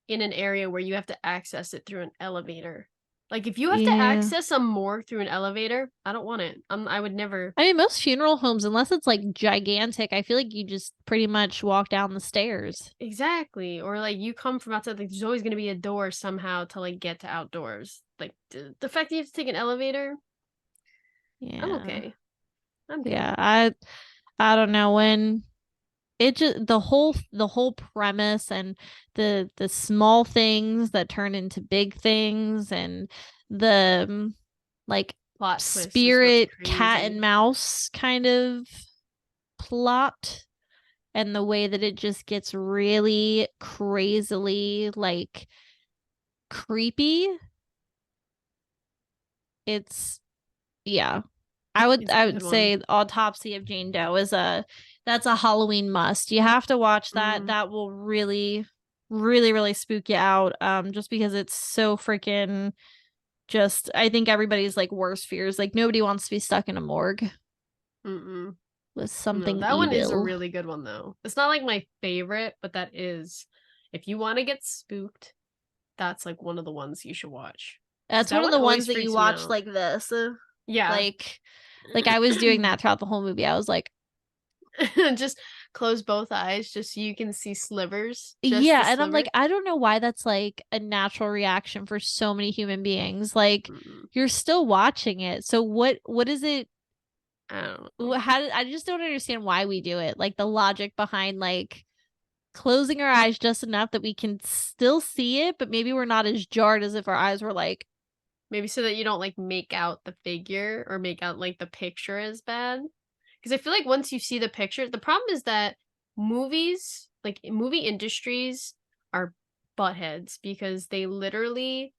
in an area where you have to access it through an elevator. Like if you have to Yeah. access a morgue through an elevator, I don't want it. I would never. I mean, most funeral homes, unless it's like gigantic, I feel like you just pretty much walk down the stairs. Exactly. Or like you come from outside, like there's always gonna be a door somehow to like get to outdoors. Like the fact that you have to take an elevator, I'm Yeah. okay. I'm good. Yeah. I don't know when it just the whole premise and the small things that turn into big things and the like Plot twist is what's spirit cat and crazy. mouse kind of plot and the way that it just gets really crazily like creepy. It's yeah. I would It's a I would good one. say Autopsy of Jane Doe is a that's a Halloween must. You have to watch that. Mm, That will really really spook you out just because it's so freaking just I think everybody's like worst fears. Like nobody wants to be stuck in a morgue mm-mm. with No, something that one is a evil. really good one though. It's not like my favorite, but that is, if you want to get spooked, that's like one of the ones you should watch. Because That's that one of one the ones always that you freaks me watch out. like this. Yeah. Like like I was doing that throughout the whole movie. I was like, Just close both eyes just so you can see slivers. Just the yeah, and I'm like, sliver. I don't know why that's like a natural reaction for so many human beings. Like Mm-mm. you're still watching it. So what is it I don't know. I just don't understand why we do it. Like the logic behind like closing our eyes just enough that we can still see it, but maybe we're not as jarred as if our eyes were like, Maybe so that you don't, like, make out the figure or make out, like, the picture as bad. Because I feel like once you see the picture the problem is that movies, like, movie industries are buttheads because they literally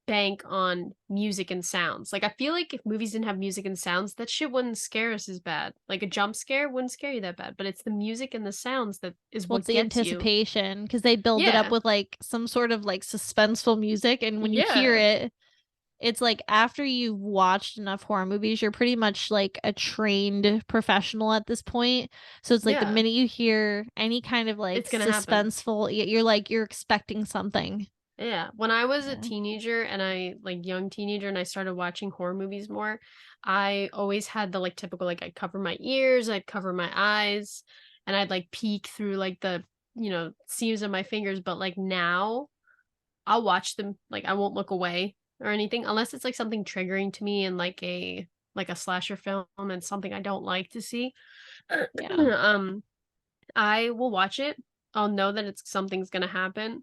bank on music and sounds. Like, I feel like if movies didn't have music and sounds, that shit wouldn't scare us as bad. Like, a jump scare wouldn't scare you that bad, but it's the music and the sounds that is well, it's what the gets you. anticipation because they build it up Yeah. with like some sort of like suspenseful music. And when you hear Yeah. it, it's like after you've watched enough horror movies, you're pretty much like a trained professional at this point. So it's like the Yeah. minute you hear any kind of like It's gonna happen. suspenseful, you're like, you're expecting something. Yeah, when I was a Yeah. teenager and I like young teenager and I started watching horror movies more, I always had the like typical like I'd cover my ears, I'd cover my eyes, and I'd like peek through like the, seams of my fingers, but like now I'll watch them like I won't look away or anything unless it's like something triggering to me in like a slasher film and something I don't like to see. Yeah. I will watch it. I'll know that it's something's gonna happen,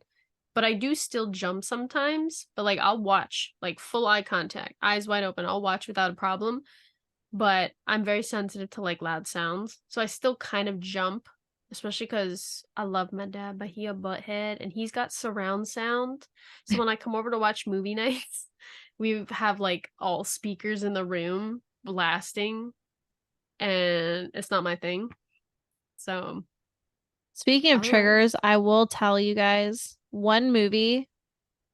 but I do still jump sometimes, but, like, I'll watch, like, full eye contact, eyes wide open, I'll watch without a problem, but I'm very sensitive to, like, loud sounds, so I still kind of jump, especially because I love my dad, but he a butthead, and he's got surround sound, so when I come over to watch movie nights, we have, like, all speakers in the room blasting, and it's not my thing, so Speaking of otherwise triggers, I will tell you guys one movie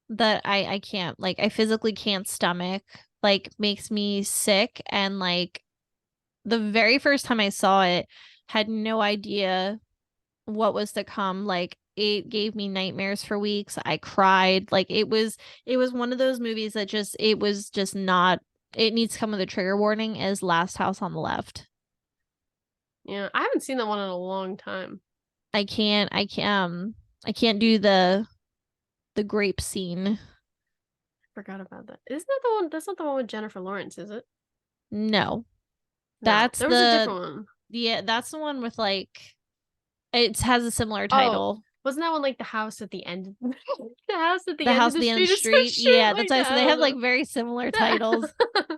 that I can't like I physically can't stomach, like makes me sick, and like the very first time I saw it, had no idea what was to come. Like it gave me nightmares for weeks. I cried. Like it was one of those movies that just it was just not, it needs to come with a trigger warning, as Last House on the Left. yeah, I haven't seen that one in a long time. I can't do the grape scene. Forgot about that. Isn't that the one that's not the one with Jennifer Lawrence, is it? No. No, That's there was a the different one. Yeah, that's the one with like it has a similar Oh, title. wasn't that one like the house at the end of the house at the The end of House at the the End of street the or some Street. shit Yeah, that's like why I that? said I they have like don't very similar titles. know.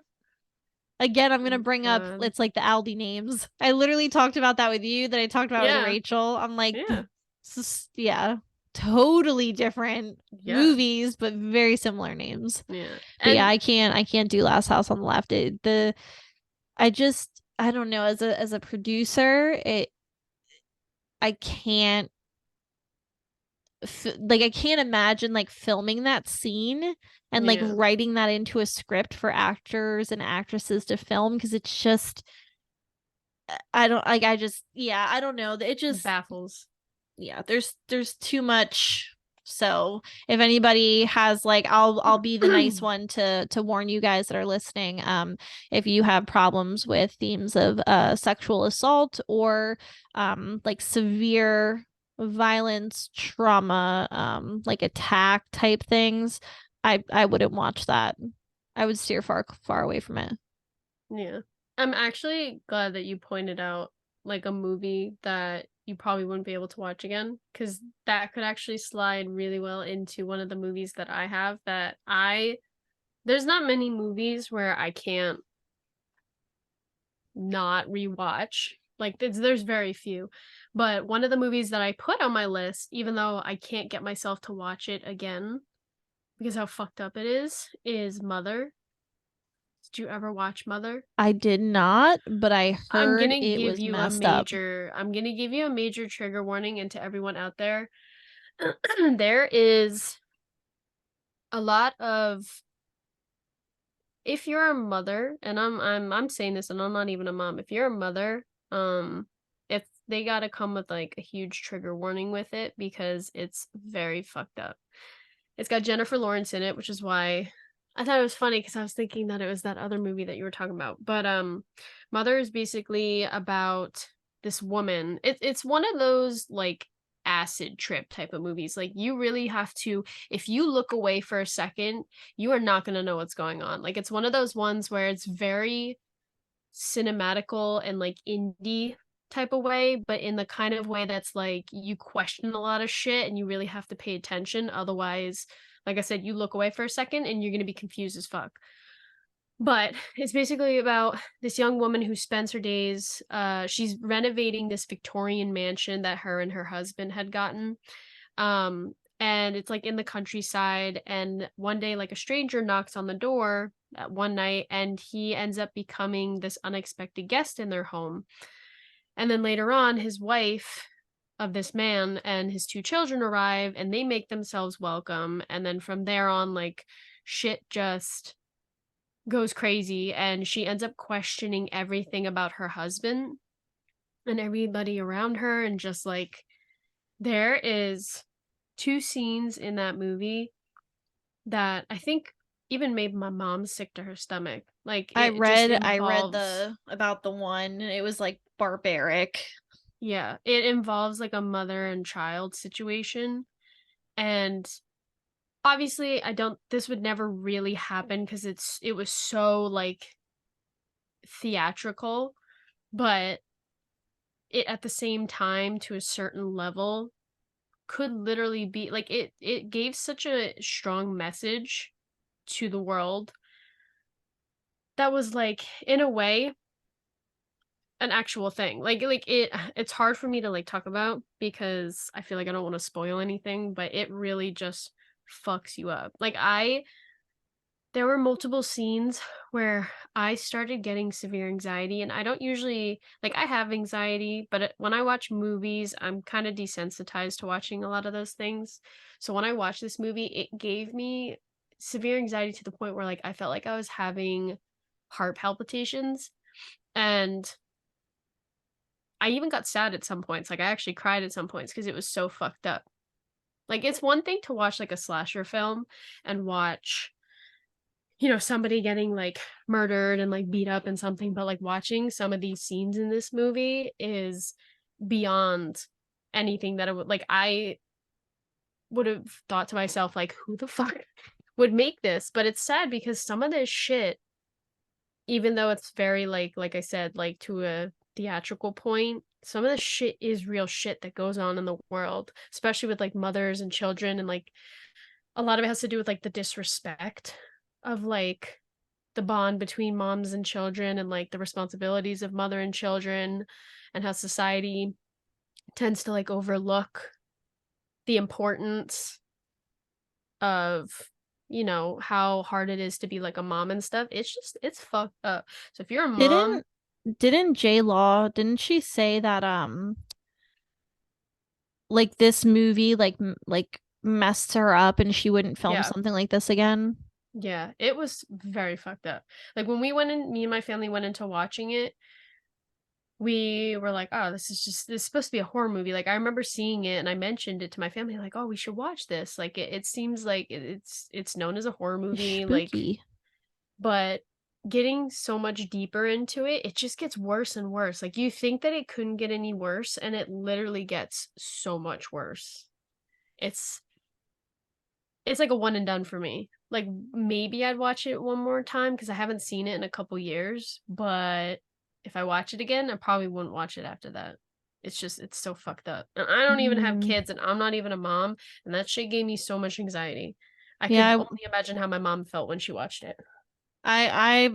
Again, I'm gonna Oh bring up god. it's like the Aldi names. I literally talked about that with you, that I talked about with Yeah. Rachel. I'm like, Yeah. yeah, totally different Yeah. movies, but very similar names. Yeah. But yeah, And I can't do Last House on the Left. I just I don't know, as a producer, I can't like I can't imagine like filming that scene and like yeah, writing that into a script for actors and actresses to film, because it's just I don't like I just yeah, I don't know. It just baffles. yeah, there's too much. So if anybody has like I'll be the nice one to warn you guys that are listening. If you have problems with themes of sexual assault or like severe violence, trauma, like attack type things, I wouldn't watch that. I would steer far away from it. Yeah. I'm actually glad that you pointed out like a movie that you probably wouldn't be able to watch again because that could actually slide really well into one of the movies that I have that there's not many movies where I can't not rewatch. Like there's very few. But one of the movies that I put on my list, even though I can't get myself to watch it again because how fucked up it is Mother. Did you ever watch Mother? I did not, but I heard it was messed up. I'm gonna give you a major trigger warning and to everyone out there. There is a lot of if you're a mother, and I'm saying this and I'm not even a mom, if you're a mother, if they gotta come with like a huge trigger warning with it because it's very fucked up. It's got Jennifer Lawrence in it, which is why I thought it was funny because I was thinking that it was that other movie that you were talking about. But Mother is basically about this woman. It's one of those like acid trip type of movies. Like you really have to if you look away for a second, you are not going to know what's going on. Like it's one of those ones where it's very cinematical and like indie type of way, but in the kind of way that's like you question a lot of shit and you really have to pay attention. Otherwise, like I said, you look away for a second and you're gonna be confused as fuck. But it's basically about this young woman who spends her days she's renovating this Victorian mansion that her and her husband had gotten. And it's like in the countryside, and one day like a stranger knocks on the door at one night and he ends up becoming this unexpected guest in their home. And then later on his wife of this man and his two children arrive and they make themselves welcome, and then from there on like shit just goes crazy and she ends up questioning everything about her husband and everybody around her, and just like there is two scenes in that movie that I think even made my mom sick to her stomach. Like it just I read involves, the about the one, and it was like barbaric. yeah, it involves like a mother and child situation. And obviously I don't this would never really happen because it was so like theatrical, but it at the same time to a certain level could literally be like it gave such a strong message to the world that was like in a way an actual thing. Like it's hard for me to like talk about because I feel like I don't want to spoil anything, but it really just fucks you up. Like I there were multiple scenes where I started getting severe anxiety, and I don't usually like I have anxiety, but when I watch movies, I'm kind of desensitized to watching a lot of those things. So when I watched this movie, it gave me severe anxiety to the point where like I felt like I was having heart palpitations, and I even got sad at some points. Like I actually cried at some points because it was so fucked up. Like it's one thing to watch like a slasher film and watch, somebody getting like murdered and like beat up and something, but like watching some of these scenes in this movie is beyond anything that I would have thought to myself, like, who the fuck would make this? But it's sad because some of this shit, even though it's very like I said, like to a theatrical point, some of the shit is real shit that goes on in the world, especially with like mothers and children, and like a lot of it has to do with like the disrespect of like the bond between moms and children, and like the responsibilities of mother and children, and how society tends to like overlook the importance of how hard it is to be like a mom and stuff. It's fucked up. So if you're a mom, Didn't J Law, didn't she say that like this movie like messed her up and she wouldn't film yeah, something like this again? yeah, it was very fucked up. Like when we went in, me and my family went into watching it, we were like, "Oh, this is supposed to be a horror movie." Like I remember seeing it and I mentioned it to my family like, "Oh, we should watch this." Like it seems like it's known as a horror movie, like, Spooky. but getting so much deeper into it, it just gets worse and worse. Like you think that it couldn't get any worse and it literally gets so much worse. It's it's like a one and done for me. Like maybe I'd watch it one more time because I haven't seen it in a couple years, but if I watch it again, I probably wouldn't watch it after that. It's so fucked up. And I don't even have Mm, kids and I'm not even a mom, and that shit gave me so much anxiety. I could yeah, only imagine how my mom felt when she watched it. I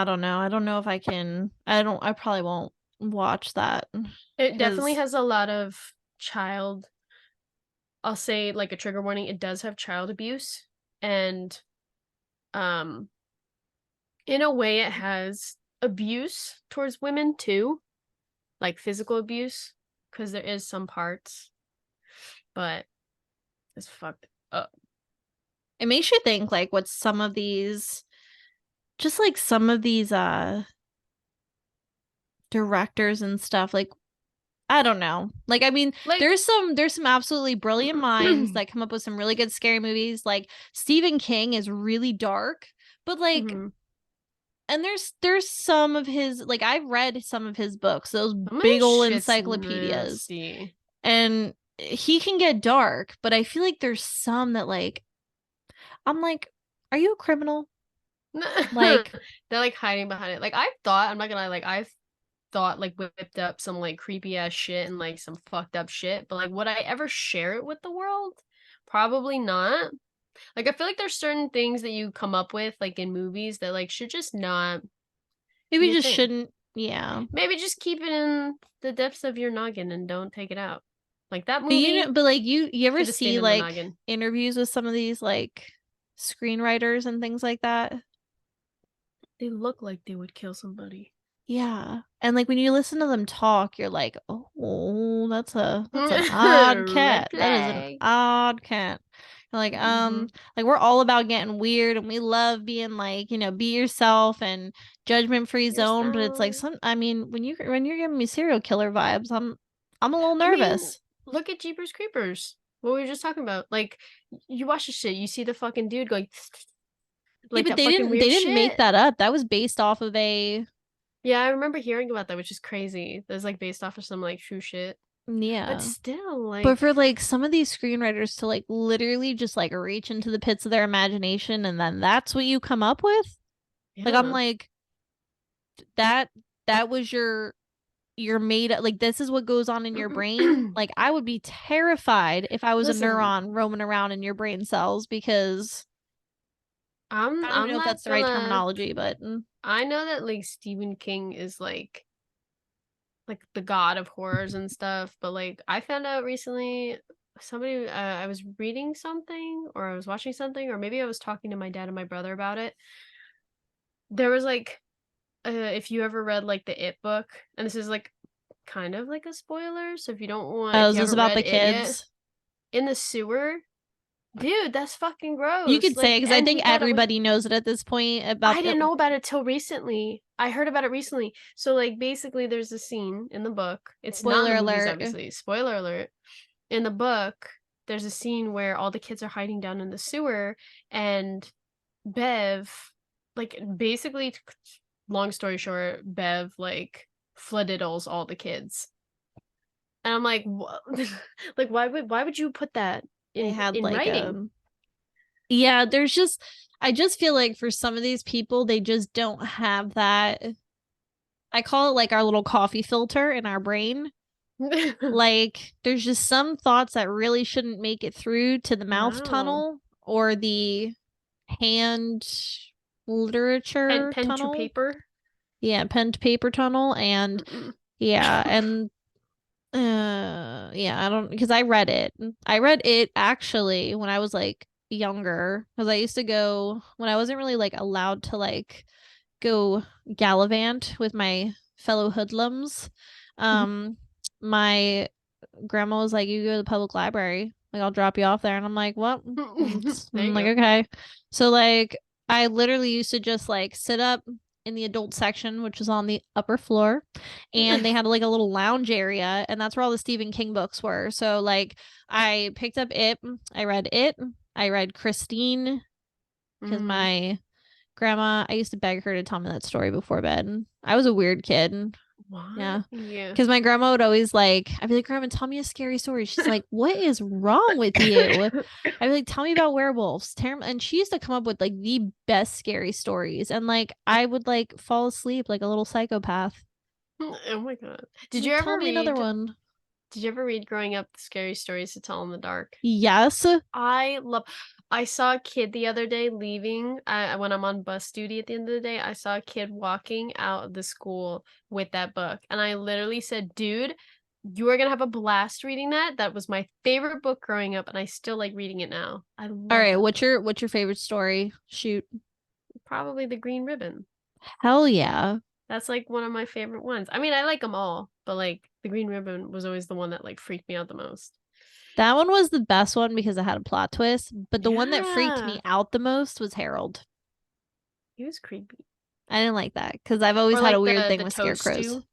don't know. I don't know if I can. I probably won't watch that It definitely because has a lot of child, I'll say like a trigger warning, it does have child abuse, and um in a way it has abuse towards women too, like physical abuse, because there is some parts, but it's fucked up. it makes you think like what some of these just like some of these directors and stuff like I don't know. Like I mean, Like there's some absolutely brilliant minds that come up with some really good scary movies. Like Stephen King is really dark, but like mhm. and there's some of his like I've read some of his books, those Some of big this old shit's encyclopedias. nasty. And he can get dark, but I feel like there's some that like I'm like, are you a criminal? Like, They're like hiding behind it. Like I've thought, I'm not gonna lie, like I've thought like whipped up some like creepy ass shit and like some fucked up shit, but like would I ever share it with the world? Probably not. Like I feel like there's certain things that you come up with like in movies that like should just not maybe be a just thing. shouldn't. Yeah. Maybe just keep it in the depths of your noggin and don't take it out. Like that But movie but like you ever should have stayed see in the like noggin. interviews with some of these like screenwriters and things like that? They look like they would kill somebody. Yeah. And like when you listen to them talk, you're like, "Oh, that's an odd Red cat. That is an flag. odd cat." You're Hmm. like we're all about getting weird and we love being like, be yourself and judgment-free zone, but it's like Yourself. I mean, when you're giving me serial killer vibes, I'm a little I mean, nervous. look at Jeepers Creepers. What we were just talking about. Like, you watch the shit, you see the fucking dude going Yeah, like but that fucking they weird didn't make shit. that up. That was based off of a Yeah, I remember hearing about that, which is crazy. That's like based off of some like true shit. But yeah. still, But like, for like some of these screenwriters to like literally just like reach into the pits of their imagination and then that's what you come up with? Like I'm yeah. like that that was your made like this is what goes on in your brain. Like I would be terrified if I was a Listen, neuron roaming around in your brain cells because I don't even I'm know if not that's the right gonna terminology, but I know that like Stephen King is like the god of horrors and stuff, but like I found out recently somebody I was reading something or I was watching something or maybe I was talking to my dad and my brother about it. There was like if you ever read like the It book, and this is like kind of like a spoiler, so if you don't want oh, if is you this haven't about read the It yet, kids? in the sewer, dude, that's fucking You gross. could say Like because I and think he got away. everybody knows it at this point I about the didn't know about it till recently. I heard about it recently. So like basically there's a scene in the book. It's not in the spoiler movies alert. obviously. Spoiler alert. In the book, there's a scene where all the kids are hiding down in the sewer and Bev like basically long story short, Bev like floodiddles all the kids. And I'm like, what? Like why would you put that They had in like writing? yeah, there's just I just feel like for some of these people they just don't have that. I call it like our little coffee filter in our brain. Like there's just some thoughts that really shouldn't make it through to the mouth No. tunnel or the hand Pen literature pen to tunnel. paper. Yeah, pen to paper tunnel and Mm-mm. yeah, and yeah, I don't because I read it. I read it actually when I was like younger because I used to go when I wasn't really like allowed to like go gallivant with my fellow hoodlums. Um my grandma was like, "You go to the public library. Like I'll drop you off there." And I'm like, "What?" There I'm you like, go. "Okay." So like I literally used to just like sit up in the adult section, which is on the upper floor, and they had like a little lounge area, and that's where all the Stephen King books were. So like I picked up It, I read Christine because Mm. my grandma, I used to beg her to tell me that story before bed. I was a weird kid. What? Yeah. Yeah. Because my grandma would always like, I'd be like, Grandma, tell me a scary story. She's like, what is wrong with you? I'd be like, tell me about werewolves. And she used to come up with like the best scary stories. And like, I would like fall asleep like a little psychopath. Oh my god. She's like, tell me another one. Did you ever read growing up the scary stories to tell in the dark? Yes. I love I saw a kid the other day leaving when I'm on bus duty at the end of the day. I saw a kid walking out of the school with that book. And I literally said, dude, you are gonna have a blast reading that. That was my favorite book growing up, and I still like reading it now. I All love right. that book. What's your favorite story? Shoot. Probably The Green Ribbon. Hell yeah. That's like one of my favorite ones. I mean, I like them all, but like The Green Ribbon was always the one that like freaked me out the most. That one was the best one because it had a plot twist. But the one that freaked Yeah, me out the most was Harold. he was creepy. I didn't like that because I've always Or had a like weird thing the with toast scarecrows. stew.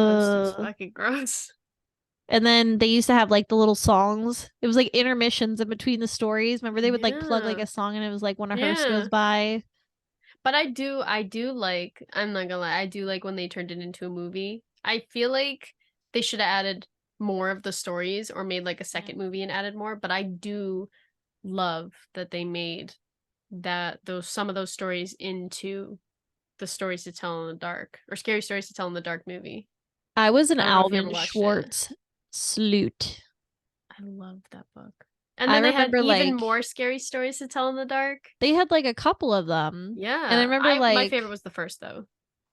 Toast is Uh, fucking gross. and then they used to have like the little songs. It was like intermissions in between the stories. Remember they would like plug like Yeah. a song and it was like when a hearse goes Yeah. by. But I do like, I'm not gonna lie, I do like when they turned it into a movie. I feel like they should have added more of the stories or made like a Yeah. second movie and added more, but I do love that they made some of those stories into the stories to tell in the dark, or scary stories to tell in the dark movie. I was an I don't know if you ever Alvin watched it. Schwartz sleut. I love that book. And I then they had remember even like more scary stories to tell in the dark. they had like a couple of them. And I Yeah. remember I My like favorite was the first though.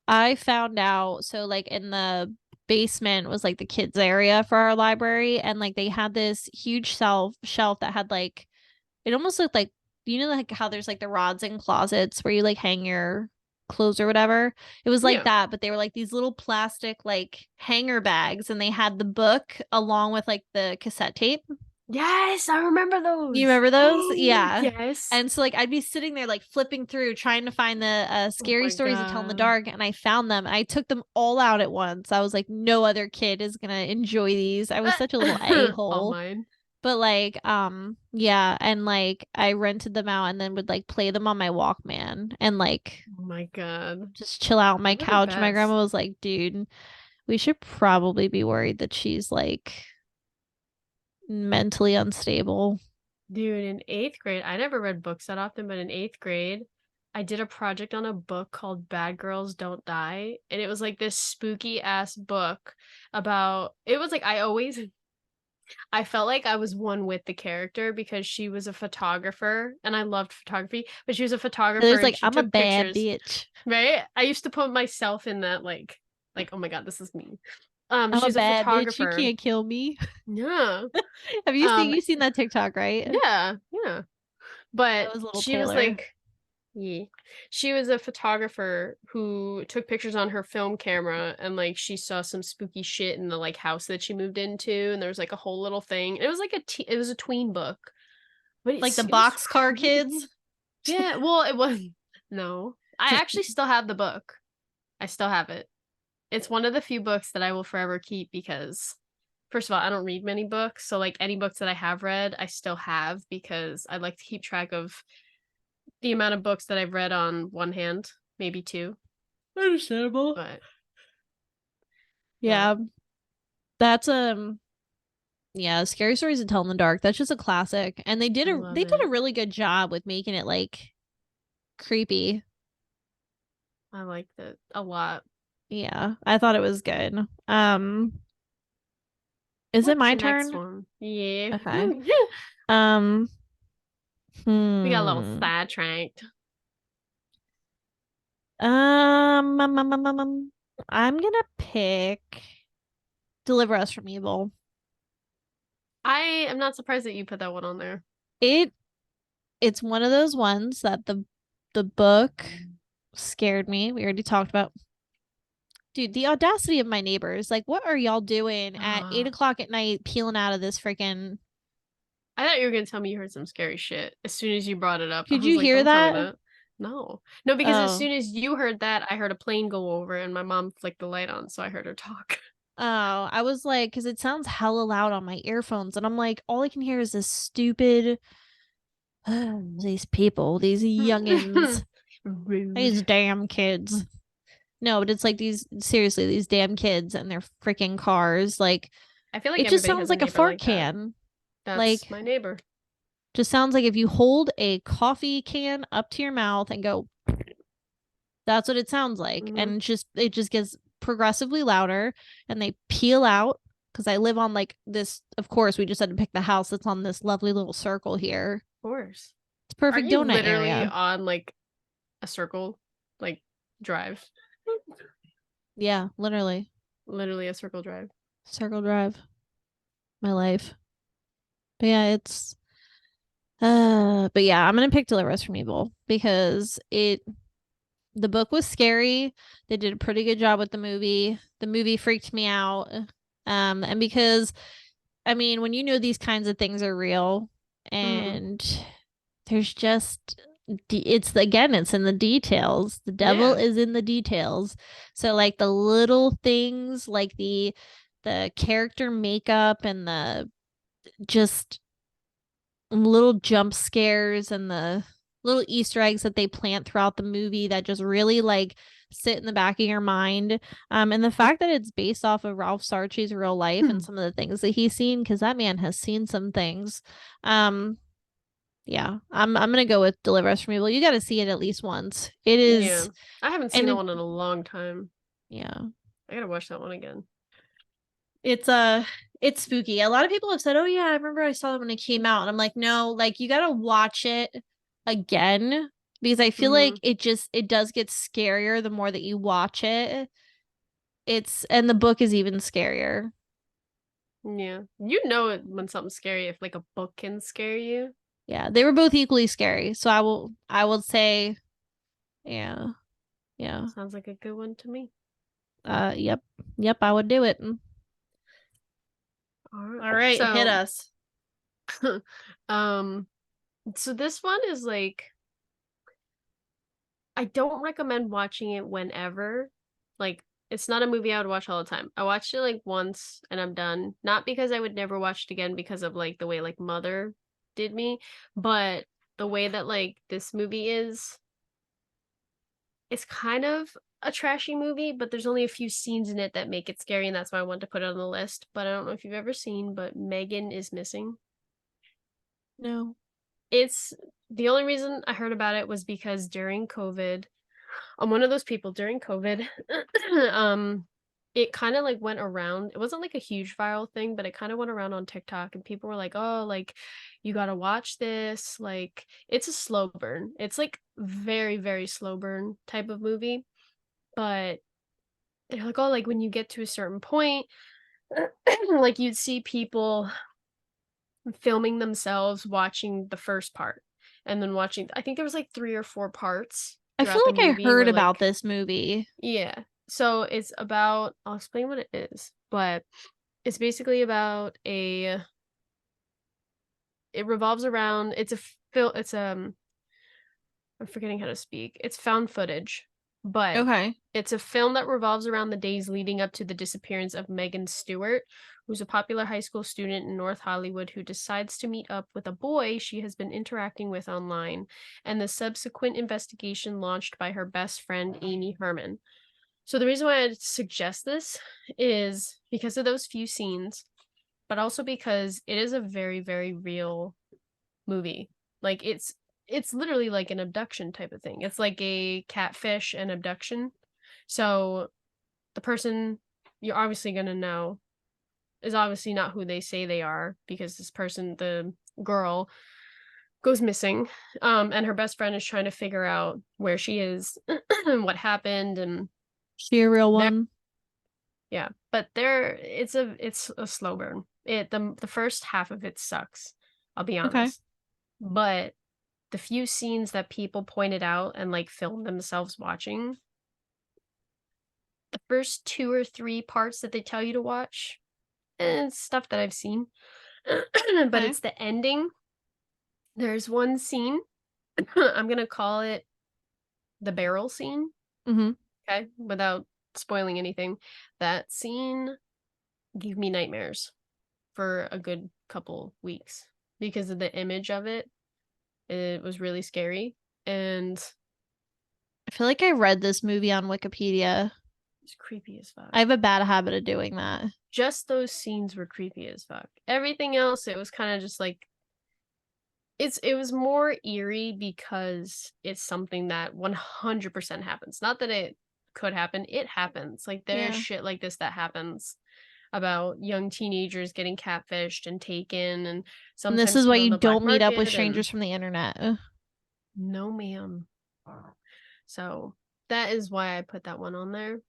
I found out so like in the basement was like the kids area for our library and like they had this huge shelf that had like it almost looked like you know like how there's like the rods in closets where you like hang your clothes or whatever. It was like Yeah. that, but they were like these little plastic like hanger bags and they had the book along with like the cassette tape. Yes, I remember You those. remember those? Yeah. Yes. And so like I'd be sitting there like flipping through trying to find the Oh scary my stories to tell in the god. dark and I found them. I took them all out at once. I was like no other kid is going to enjoy these. I was such a little All a-hole. mine. But like yeah, and like I rented them out and then would like play them on my Walkman and like Oh my god. just chill out on They my were the couch. My best. grandma was like, "Dude, we should probably be worried that she's like mentally unstable." Dude, in eighth grade, I never read books that often, but in eighth grade, I did a project on a book called Bad Girls Don't Die. And it was like this spooky ass book about, it was like, I felt like I was one with the character because she was a photographer and I loved photography, but she was a photographer There's and like she I'm a took bad pictures, bitch. right? I used to put myself in that, oh my God, this is me. I'm a She's a bad bitch. You photographer. can't kill me. Yeah. Have you Um, seen that TikTok, right? yeah, yeah. That But was little she was Taylor. like, yeah. She was a photographer who took pictures on her film camera and like she saw some spooky shit in the like house that she moved into and there was like a whole little thing. It was like it was a tween book, but Like the it was boxcar creepy. kids. Yeah, well, it was no. I actually still have the book. I still have it. It's one of the few books that I will forever keep because first of all, I don't read many books, so like any books that I have read, I still have because I like to keep track of the amount of books that I've read on one hand, maybe two. Understandable. But yeah, Yeah. That's yeah, scary stories to tell in the dark. That's just a classic. And I love they did a it. really good job with making it like creepy. I liked it a lot. Yeah, I thought it was good. Is it What's my the next turn? one? Yeah. Okay. Um, We got a little hmm. sidetracked. I'm gonna pick Deliver Us from Evil. I am not surprised that you put that one on there. It it's one of those ones that the book scared me. We already talked about. Dude, the audacity of my neighbors. Like, what are y'all doing at 8 o'clock at night peeling out of this freaking I thought you were gonna tell me you heard some scary shit. As soon as you brought it up, I could was you like, hear "Don't tell me that? that." No, no, because as Oh. soon as you heard that, I heard a plane go over, and my mom flicked the light on, so I heard her talk. Oh, I was like, because it sounds hella loud on my earphones, and I'm like, all I can hear is this stupid, these people, these youngins, these Rude. damn kids. No, but it's like these, seriously, these damn kids and their freaking cars. Like, I feel like it just everybody sounds has a like a neighbor fart like that. can. That's Like, my neighbor. just sounds like if you hold a coffee can up to your mouth and go, that's what it sounds like. Hmm. And it just gets progressively louder and they peel out because I live on like this, of course, we just had to pick the house that's on this lovely little circle here. Of course. It's Are perfect you donut literally area. on like a circle, like drive? Yeah, literally. Literally a circle drive. Circle Drive. My life. But yeah, it's but yeah, I'm gonna pick Deliver Us from Evil because the book was scary. They did a pretty good job with the movie. The movie freaked me out. And because I mean, when you know these kinds of things are real Hmm. and there's just it's again it's in the details. The devil Yeah. is in the details. So like the little things like the character makeup and the just little jump scares and the little Easter eggs that they plant throughout the movie that just really like sit in the back of your mind. And the fact that it's based off of Ralph Sarchi's real life and some of the things that he's seen, because that man has seen some things. Um, Yeah. I'm gonna go with Deliver Us from Evil. You gotta see it at least once. It Yeah. is I haven't seen and that it one in a long time. yeah. I gotta watch that one again. It's it's spooky. A lot of people have said, "Oh yeah, I remember I saw it when it came out." And I'm like, "No, like you got to watch it again because I feel like Hmm. it does get scarier the more that you watch it. It's and the book is even scarier." Yeah. You know it when something's scary if like a book can scare you. Yeah, they were both equally scary. So I will say yeah. Yeah. Sounds like a good one to me. Yep. Yep, I would do it. All right. All right, hit So, us. um, so this one is like I don't recommend watching it whenever. Like, it's not a movie I would watch all the time. I watched it like once and I'm done. Not because I would never watch it again because of like the way like Mother did me, but the way that like this movie is, it's kind of a trashy movie, but there's only a few scenes in it that make it scary, and that's why I wanted to put it on the list. But I don't know if you've ever seen, but Megan is Missing. No. It's the only reason I heard about it was because during COVID, I'm one of those people during COVID. um, it kind of like went around. It wasn't like a huge viral thing, but it kind of went around on TikTok, and people were like, "Oh, like you gotta watch this." Like it's a slow burn. It's like very, very slow burn type of movie, but they're like, "Oh, like when you get to a certain point, like you'd see people filming themselves watching the first part." And then watching, I think there was like three or four parts I feel throughout the like I movie heard where about like this movie. yeah. So it's about I'll explain what it is, but it's basically about a it revolves around it's a it's I'm forgetting how to speak. It's found footage, but Okay. it's a film that revolves around the days leading up to the disappearance of Megan Stewart, who's a popular high school student in North Hollywood who decides to meet up with a boy she has been interacting with online, and the subsequent investigation launched by her best friend Amy Herman. So the reason why I suggest this is because of those few scenes, but also because it is a very, very real movie. Like it's literally like an abduction type of thing. It's like a catfish and abduction. So the person you're obviously gonna know is obviously not who they say they are because this person, the girl, goes missing. And her best friend is trying to figure out where she is and what happened and She a real there one. yeah. But there it's a slow burn. The first half of it sucks. I'll be Okay. honest. But the few scenes that people pointed out and like filmed themselves watching, the first two or three parts that they tell you to watch, and it's stuff that I've seen. But Okay. it's the ending. There's one scene, I'm gonna call it the barrel scene, Mm-hmm. okay, without spoiling anything. That scene gave me nightmares for a good couple weeks because of the image of it. It was really scary and I feel like I read this movie on Wikipedia. it's creepy as fuck. I have a bad habit of doing that. Just those scenes were creepy as fuck. Everything else, it was kind of just like it was more eerie because it's something that 100% happens. Not that it could happen, it happens. Like there's Yeah. shit like this that happens about young teenagers getting catfished and taken and And this sometimes is why put on you the black don't meet up with market and strangers from the internet. no ma'am. So that is why I put that one on there.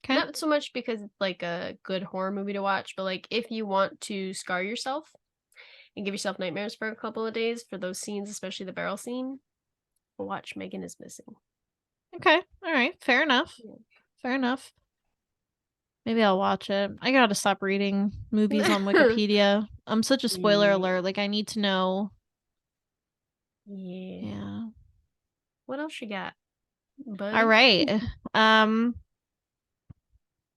Okay. Not so much because it's like a good horror movie to watch, but like if you want to scar yourself and give yourself nightmares for a couple of days for those scenes, especially the barrel scene, watch Megan is Missing. Okay. All right. Fair enough. Fair enough. Maybe I'll watch it. I gotta stop reading movies on Yeah. Wikipedia. I'm such a spoiler Yeah. alert. Like I need to know. Yeah. Yeah. What else you got, All buddy? right. Um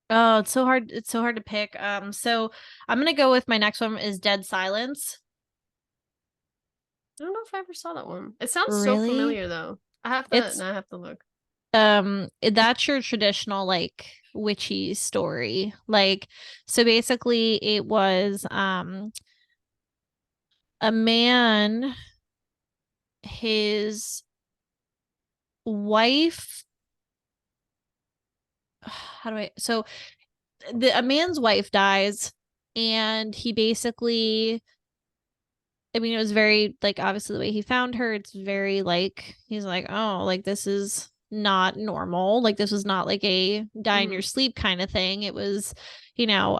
oh, it's so hard. It's so hard to pick. So I'm gonna go with my next one is Dead Silence. I don't know if I ever saw that one. It sounds so Really? familiar though. I have to It's now I have to look. that's your traditional like witchy story. Like so basically it was a man his wife, how do I, so a man's wife dies, and he basically, I mean, it was very like obviously the way he found her, it's very like he's like, oh, like this is not normal. Like this was not like a die in your Mhm. sleep kind of thing. It was, you know,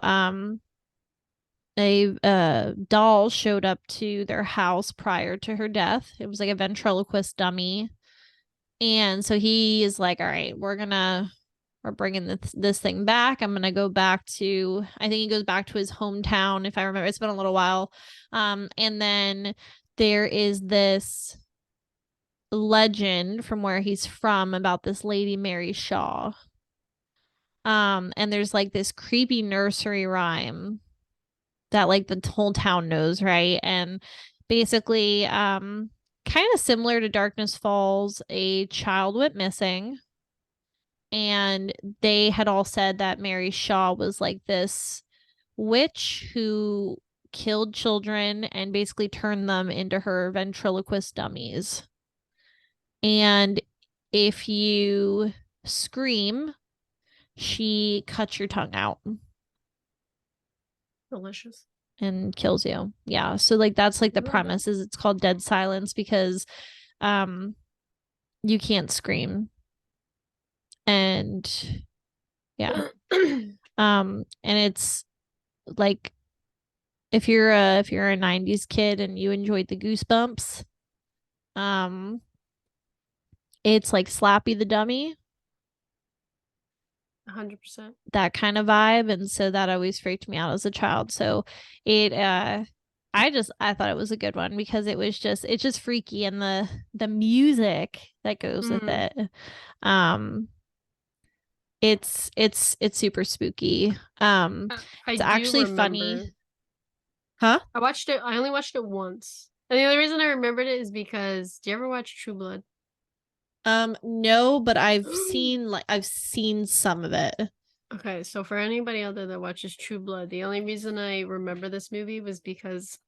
a doll showed up to their house prior to her death. It was like a ventriloquist dummy. And so he is like, all right, we're bringing this thing back. I'm gonna go back to, I think he goes back to his hometown, if I remember. It's been a little while. And then there is this legend from where he's from about this lady Mary Shaw. And there's like this creepy nursery rhyme that like the whole town knows, right? And basically, kind of similar to Darkness Falls, a child went missing, and they had all said that Mary Shaw was like this witch who killed children and basically turned them into her ventriloquist dummies. And if you scream, she cuts your tongue out Delicious. and kills you. Yeah. So like that's like the I love that. premise is it's called dead silence because um you can't scream. And yeah. And it's like if you're a 90s kid and you enjoyed the Goosebumps, um it's like Slappy the Dummy, 100%. that kind of vibe, and so that always freaked me out as a child. So it I thought it was a good one because it's just freaky, and the music that goes with Mm. it. Um it's super spooky. I It's do actually funny. remember. Huh? I watched it. I only watched it once. And the only reason I remembered it is because do you ever watch True Blood? No, but I've seen some of it. Okay, so for anybody out there that watches True Blood, the only reason I remember this movie was because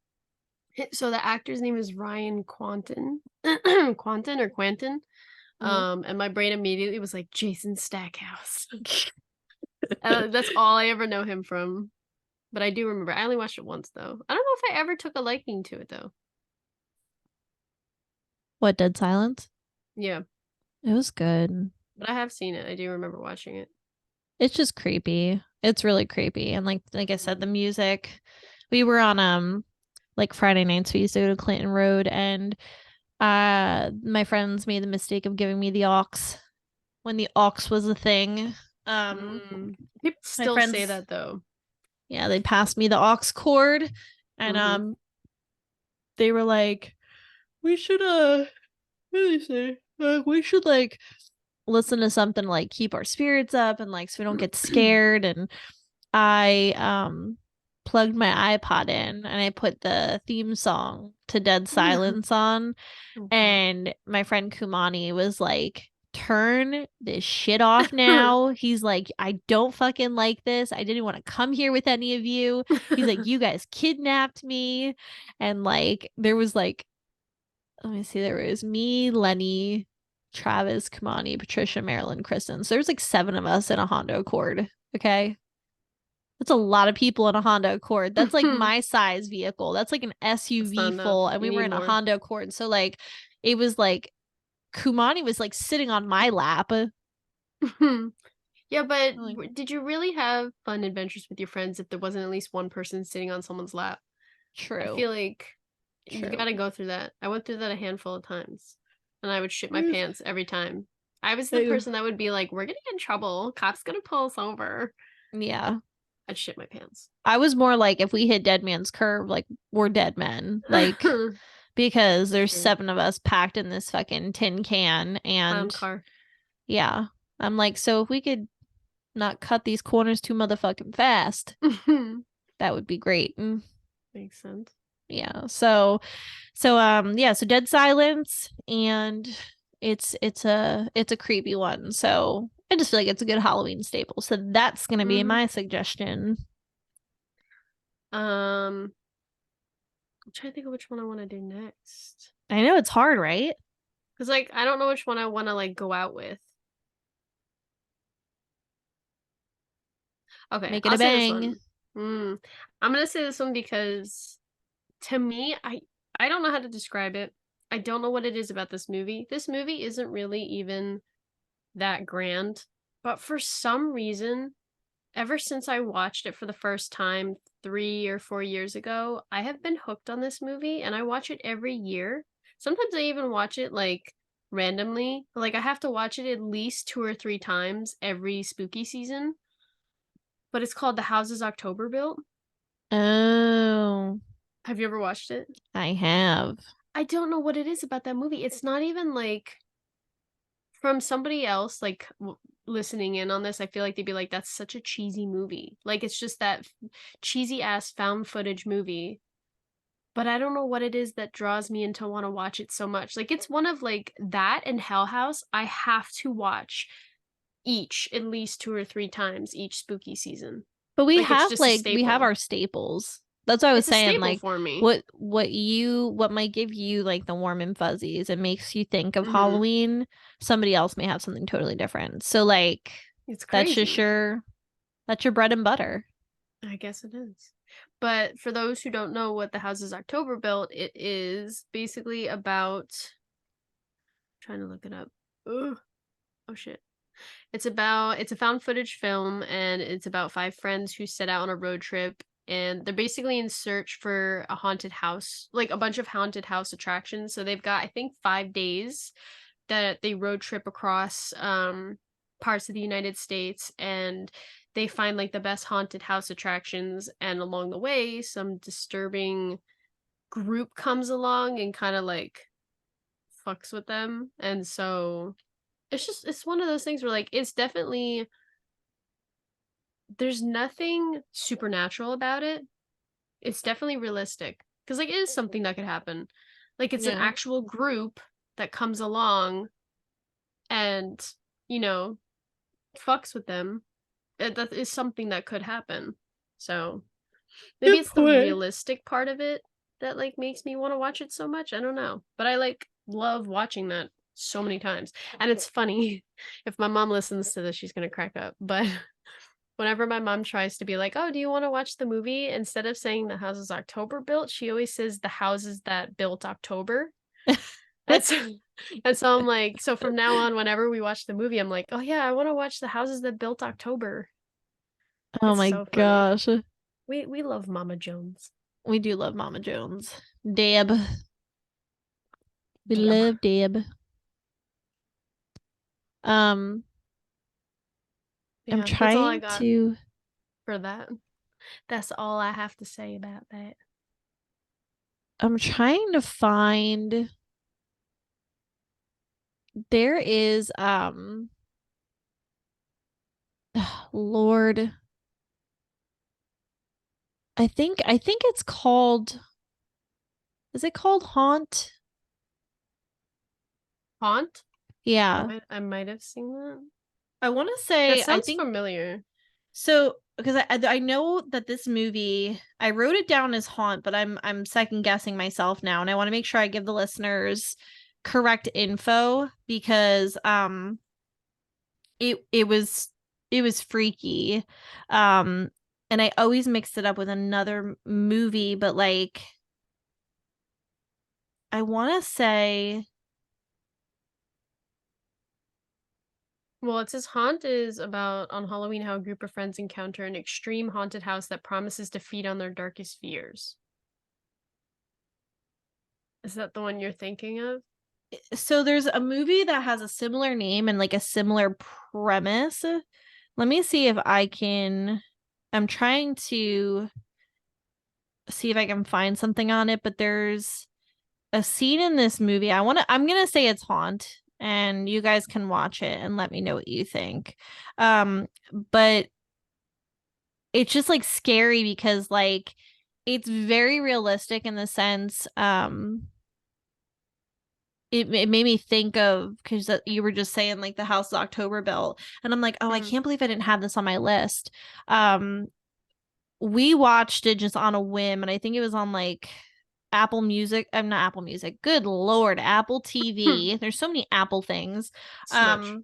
so the actor's name is Ryan Quanten. Quanten or Quanten. Mhm. And my brain immediately was like Jason Stackhouse. That's all I ever know him from. But I do remember. I only watched it once though. I don't know if I ever took a liking to it though. What, Dead Silence? Yeah, It was good. but I have seen it. I do remember watching it. It's just creepy. It's really creepy. And like I said, the Mhm. music. We were on like Friday nights we used to go to Clinton Road, and my friends made the mistake of giving me the aux when the aux was a thing. Um Mm. People my still say friends, that though. yeah, they passed me the aux cord, and Hmm. they were like, we should what did they say? We should like listen to something like keep our spirits up and like so we don't get scared. And I plugged my iPod in and I put the theme song to Dead Silence on, Oh god. and my friend Kumani was like, turn this shit off now. He's like, I don't fucking like this. I didn't want to come here with any of you. He's like, you guys kidnapped me. And like there was like, let me see, there was me, Lenny, Travis, Kamani, Patricia, Marilyn, Kristen. So there's like 7 of us in a Honda Accord. Okay. That's a lot of people in a Honda Accord. That's like my size vehicle. That's like an That's not SUV enough. full. And You we were need in a more. Honda Accord. So like it was like Kumani was like sitting on my lap. Yeah, but Like, did you really have fun adventures with your friends if there wasn't at least one person sitting on someone's lap? I true. feel like you True. gotta go through that. I went through that a handful of times, and I would shit my It pants every time. I was the was, person that would be like, "We're gonna get in trouble. Cop's gonna pull us over." yeah. I'd shit my pants. I was more like if we hit dead man's curve, like we're dead men. Like because It's there's true. 7 of us packed in this fucking tin can. Clown And car. yeah, I'm like, so if we could not cut these corners too motherfucking fast, that would be great. Makes sense. Yeah. Yeah, so Dead Silence, and it's a creepy one. So I just feel like it's a good Halloween staple. So that's gonna be Hmm. my suggestion. Um, I'm trying to think of which one I want to do next. I know it's hard, right? Because, like, I don't know which one I want to, like, go out with. Okay, Make it I'll a say this bang. one. I'm gonna say this one because to me, I don't know how to describe it. I don't know what it is about this movie. This movie isn't really even that grand, but for some reason, ever since I watched it for the first time 3 or 4 years ago, I have been hooked on this movie and I watch it every year. Sometimes I even watch it like randomly. Like I have to watch it at least 2 or 3 times every spooky season. But it's called The Houses October Built. Oh, Have you ever watched it? I have. I don't know what it is about that movie. It's not even like from somebody else like listening in on this. I feel like they'd be like, "That's such a cheesy movie." Like it's just that cheesy ass found footage movie. But I don't know what it is that draws me into want to watch it so much. Like it's one of like that and Hell House. I have to watch each at least 2 or 3 times each spooky season. But Like it's just a we have staple. our staples. That's what I was It's a saying. staple Like for me. what might give you like the warm and fuzzies and makes you think of Mm-hmm. Halloween, somebody else may have something totally different. So like It's that's just crazy. that's your bread and butter. I guess it is. But for those who don't know what the House is October built, it is basically about trying to look it up. Ugh. Oh shit. It's a found footage film and it's about five friends who set out on a road trip and they're basically in search for a haunted house, like a bunch of haunted house attractions. So they've got I think 5 days that they road trip across parts of the United States and they find like the best haunted house attractions and along the way some disturbing group comes along and kind of like fucks with them. And so it's one of those things where like it's definitely there's nothing supernatural about it. It's definitely realistic because like it is something that could happen. Like it's an Yeah. actual group that comes along and you know fucks with them. That is something that could happen. So maybe Good it's the point. realistic part of it that like makes me want to watch it so much. I don't know, but I like love watching that so many times, and it's funny. If my mom listens to this, she's gonna crack up. But whenever my mom tries to be like, "Oh, do you want to watch the movie?" instead of saying the houses October built, she always says the houses that built October. And so, and so I'm like, so from now on, whenever we watch the movie, I'm like, oh yeah, I want to watch the houses that built October. Oh It's my so funny. gosh. We love Mama Jones. We do love Mama Jones. Deb. We Deb. love Deb. Um, I'm Yeah, that's all I trying got to for that. That's all I have to say about that. I'm trying to find there is Lord, I think it's called is it called Haunt? Haunt? Yeah. I might have seen that. I want to That say I sounds think familiar. so because I know that this movie I wrote it down as Haunt, but I'm second guessing myself now and I want to make sure I give the listeners correct info because it was freaky. Um and I always mixed it up with another movie, but like I want to say Well, it says Haunt is about on Halloween how a group of friends encounter an extreme haunted house that promises to feed on their darkest fears. Is that the one you're thinking of? so there's a movie that has a similar name and like a similar premise. Let me see if I can I'm trying to see if I can find something on it, but there's a scene in this movie. I'm gonna say it's Haunt, and you guys can watch it and let me know what you think. But it's just like scary because like it's very realistic in the sense it made me think of because you were just saying like the house is October built and I'm like, oh, I Mm-hmm. can't believe I didn't have this on my list. um we watched it just on a whim and I think it was on like Apple Music. I'm not Apple Music. Good Lord, Apple TV. There's so many Apple things. Switch.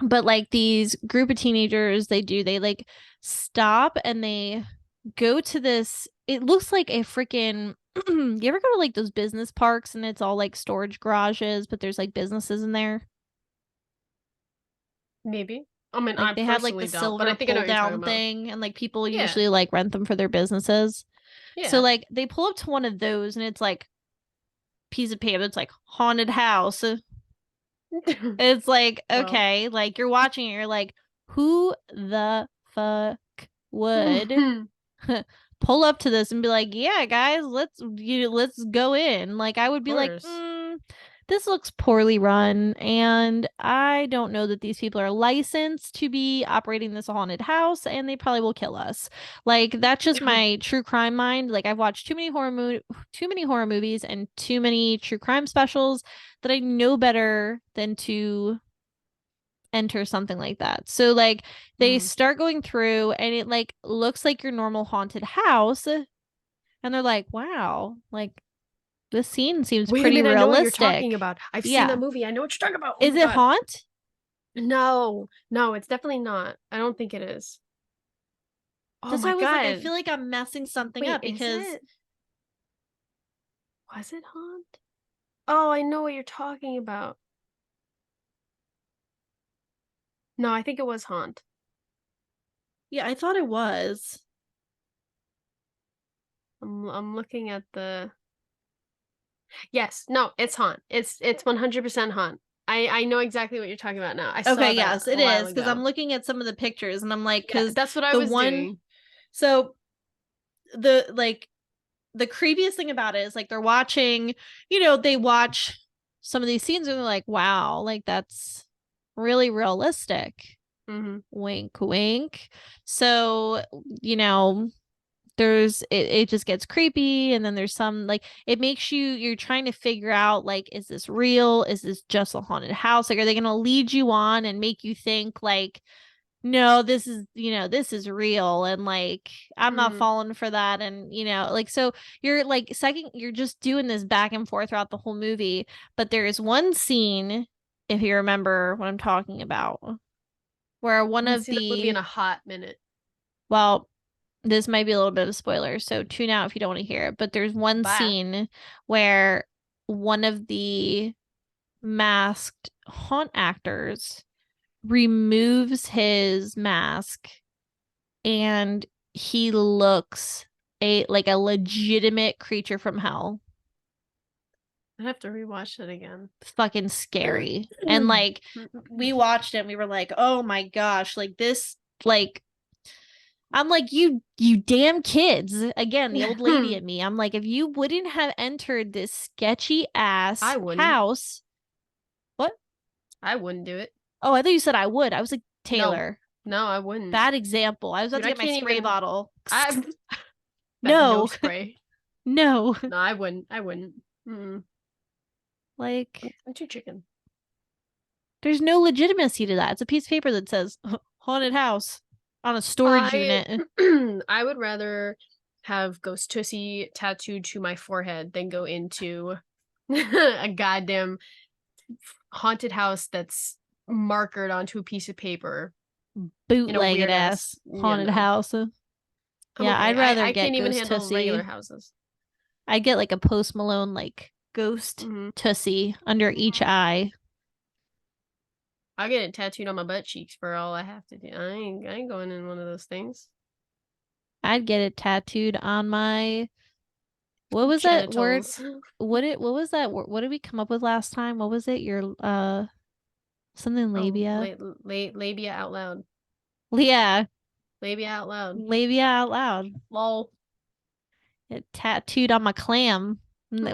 But like these group of teenagers, they like stop and they go to this. It looks like a freaking. You ever go to like those business parks and it's all like storage garages, but there's like businesses in there? Maybe. I mean, Like I they have like the personally don't, but I silver think I know pull what you're talking down about. thing, and like people Yeah. usually like rent them for their businesses. So Yeah. like they pull up to one of those and it's like piece of paper. It's like haunted house. It's like, Well. okay, like you're watching it, you're like, who the fuck would pull up to this and be like, yeah, guys, let's go in. Like I would be like, Course. this looks poorly run, and I don't know that these people are licensed to be operating this haunted house, and they probably will kill us. Like that's just my true crime mind. Like I've watched too many horror movies and too many true crime specials that I know better than to enter something like that. So like they Mm. start going through and it like looks like your normal haunted house, and they're like, wow, like this scene seems Wait a pretty minute, I know what you're talking realistic. about. I've seen that Yeah. movie. I know what you're talking about. Oh Is my it god. haunt? No, no, it's definitely not. I don't think it is. Oh That's why my I was like, I god. feel like I'm messing something Wait, up is because it? Was it Haunt? Oh, I know what you're talking about. No, I think it was Haunt. yeah, I thought it was. I'm looking at the. Yes, no, it's Haunt. It's 100% Haunt. I know exactly what you're talking about now. I saw Okay, that yes, it a while is because I'm ago. looking at some of the pictures and I'm like, Yeah, because that's what I the was one, doing. so the like the creepiest thing about it is like they're watching, they watch some of these scenes and they're like, wow, like that's really realistic. Hmm. Wink, wink. So, you know, it just gets creepy, and then there's some like it makes you're trying to figure out like, is this real? Is this just a haunted house? Like, are they gonna lead you on and make you think like, no, this is real, and like I'm not Hmm. falling for that, and like so you're like second you're just doing this back and forth throughout the whole movie, but there is one scene, if you remember what I'm talking about, where I one haven't of seen the movie in the a hot minute. well, this might be a little bit of a spoiler, so tune out if you don't want to hear it, but there's one Bye. scene where one of the masked haunt actors removes his mask and he looks like a legitimate creature from hell. I'd have to rewatch it again. Fucking scary. And like we watched it and we were like, "Oh my gosh, like this like I'm like, you damn kids." Again, the old lady in me. I'm like, if you wouldn't have entered this sketchy I ass wouldn't. house. What? I wouldn't do it. Oh, I thought you said I would. I was like, No. Taylor. No, I wouldn't. Bad example. I was about Dude, to I get my can't spray even. bottle. I that no No. spray. No. No, I wouldn't. I wouldn't. Mm-mm. Like I'm too chicken. there's no legitimacy to that. It's a piece of paper that says haunted house on a storage I unit. I would rather have Ghost Tussie tattooed to my forehead than go into a goddamn haunted house that's markered onto a piece of paper in a Bootlegged weird ass ass. Yeah, haunted no. house. I'm Yeah, okay. I'd rather I get can't even Ghost handle regular Tussie. houses. I'd get like a Post Malone like ghost Hmm. Tussie under each eye. I'll get it tattooed on my butt cheeks for all I have to do. I ain't going in one of those things. I'd get it tattooed on my what was that word? Genitals. What was that word? What did we come up with last time? What was it? Your something Oh, labia? labia out loud. Yeah, Labia out loud. labia out loud. Lol. It tattooed on my clam Ugh.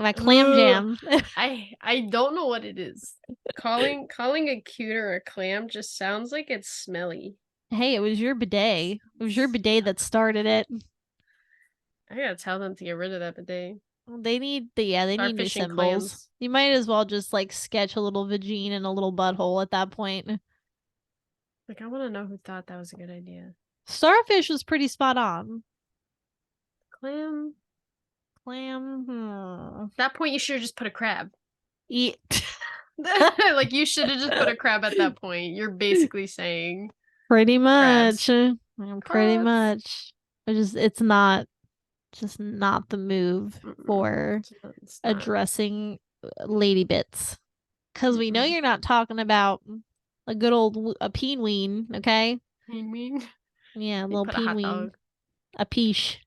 jam. I don't know what it is. Calling a cuter a clam just sounds like it's smelly. Hey, it was your bidet. It was your bidet that started it. I gotta tell them to get rid of that bidet. They Start need new fishing symbols. clams. You might as well just like sketch a little vagine and a little butthole at that point. Like, I want to know who thought that was a good idea. Starfish was pretty spot on. Clam. Clam. At that point, you should have just put a crab. Eat. Like, you should have just put a crab at that point. You're basically saying Pretty crabs. much. Pretty Crabs. much. It's not just not the move Mm-mm. for It's not. addressing lady bits. Because we know Mm-mm. you're not talking about a good old a peenween, okay? You mean? Yeah, a They little put a hot peenween. dog. A peach.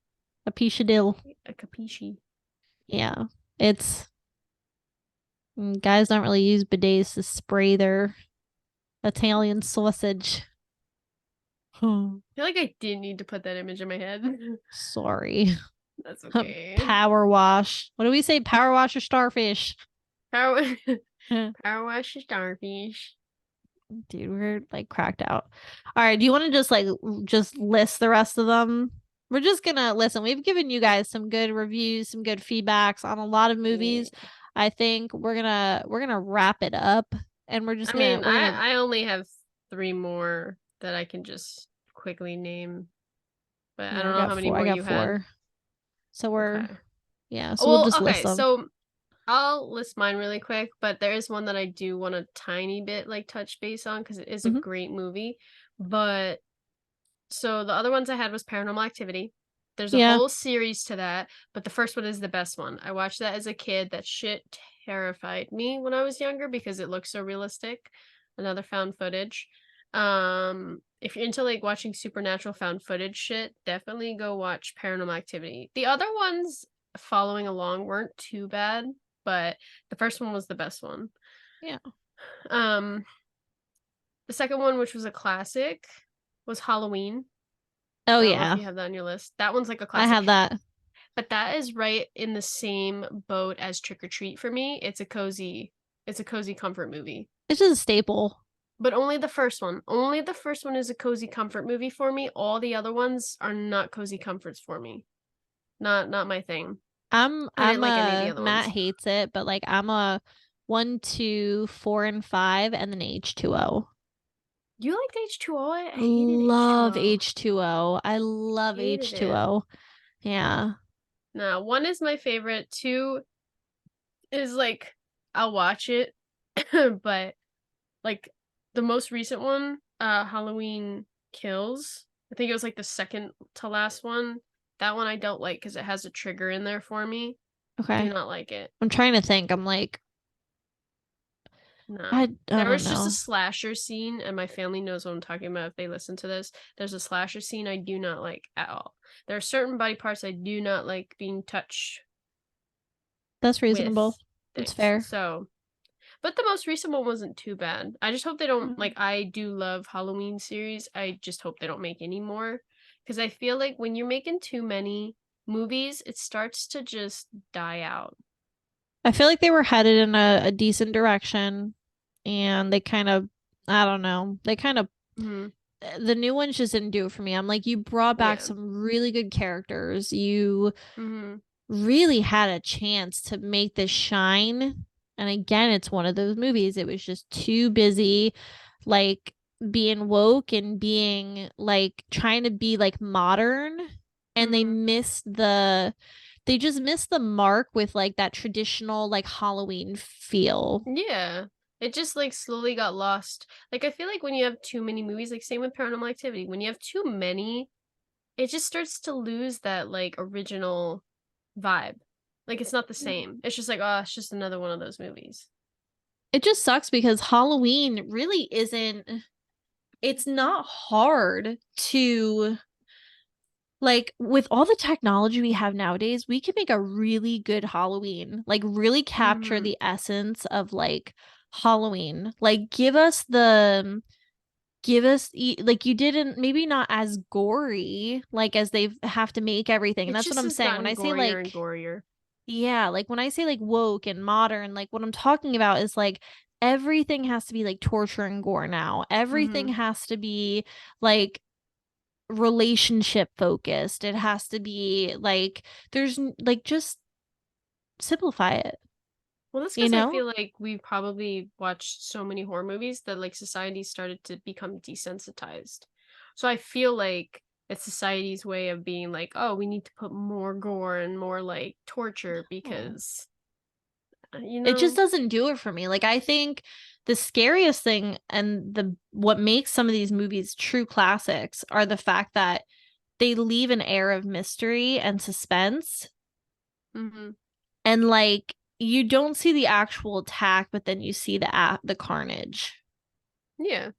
A peachadill. A capiche. Yeah. It's guys don't really use bidets to spray their Italian sausage. I feel like I didn't need to put that image in my head. Sorry. That's okay. Power wash. What do we say? Power wash or starfish? Power, power wash your starfish. Dude, we're like cracked out. All right, do you want to just list the rest of them? We're just gonna listen. We've given you guys some good reviews, some good feedbacks on a lot of Yeah. movies. I think we're gonna wrap it up, and we're just I gonna mean, we're gonna I only have 3 more that I can just quickly name, but I yeah. don't know how many I more got you had. 4. So Okay. so we'll Well, just list okay, them. so I'll list mine really quick, but there is one that I do want a tiny bit like touch base on because it is a Hmm. great movie. But so the other ones I had was Paranormal Activity. There's a Yeah, whole series to that, but the first one is the best one. I watched that as a kid. That shit terrified me when I was younger because it looks so realistic. Another found footage. If you're into like watching supernatural found footage shit, definitely go watch Paranormal Activity. The other ones following along weren't too bad, but the first one was the best one. yeah. Um, the second one, which was a classic, was Halloween. Oh I don't know if yeah, you have that on your list. That one's like a I classic. have that. But that is right in the same boat as Trick or Treat for me. It's a cozy comfort movie. It's just a staple. But only the first one. Only the first one is a cozy comfort movie for me. All the other ones are not cozy comforts for me. Not my thing. I didn't I'm like any of the a other Matt ones. hates it, but like I'm a 1, 2, 4, and 5, and then H2O. You liked H2O? I hated Love H2O. H2O. I love Hated it. H2O. Yeah. Nah, one is my favorite. Two is like I'll watch it, but like the most recent one, Halloween Kills. I think it was like the second to last one. That one I don't like because it has a trigger in there for me. Do Okay. not like it. I'm trying to think. I'm like, No. I There don't was just a know. slasher scene, and my family knows what I'm talking about if they listen to this. There's a slasher scene I do not like at all. There are certain body parts I do not like being touched That's reasonable. with That's things. fair. So, but the most recent one wasn't too bad. I just hope they don't Mm. like I do love Halloween series. I just hope they don't make any more because I feel like when you're making too many movies, it starts to just die out. I feel like they were headed in a decent direction, and they kind of, I don't know, they kind of Mhm. the new ones just didn't do it for me. I'm like, you brought back Yeah. some really good characters. You Mhm. really had a chance to make this shine. And again, it's one of those movies. It was just too busy, like being woke and being like trying to be like modern. And Mhm. they just missed the mark with like that traditional like Halloween feel. Yeah. It just like slowly got lost. Like I feel like when you have too many movies, like same with Paranormal Activity, when you have too many, it just starts to lose that like original vibe. Like it's not the same. It's just like, oh, it's just another one of those movies. It just sucks because Halloween really isn't, it's not hard to, like, with all the technology we have nowadays, we can make a really good Halloween, like really capture Mhm. the essence of like Halloween. Like like you didn't, maybe not as gory like as they have to make everything. And It that's what just I'm has saying when gotten I say gorier and like, gorier. yeah, like when I say like woke and modern, like what I'm talking about is like everything has to be like torture and gore now. Everything Mhm. has to be like relationship focused. It has to be like like just simplify it, Well, that's you because I know? feel like we've probably watched so many horror movies that like society started to become desensitized. So I feel like it's society's way of being like, oh, we need to put more gore and more like torture Oh. because It just doesn't do it for me. Like I think the scariest thing and the what makes some of these movies true classics are the fact that they leave an air of mystery and suspense, mm-hmm. and like you don't see the actual attack, but then you see the carnage. Yeah.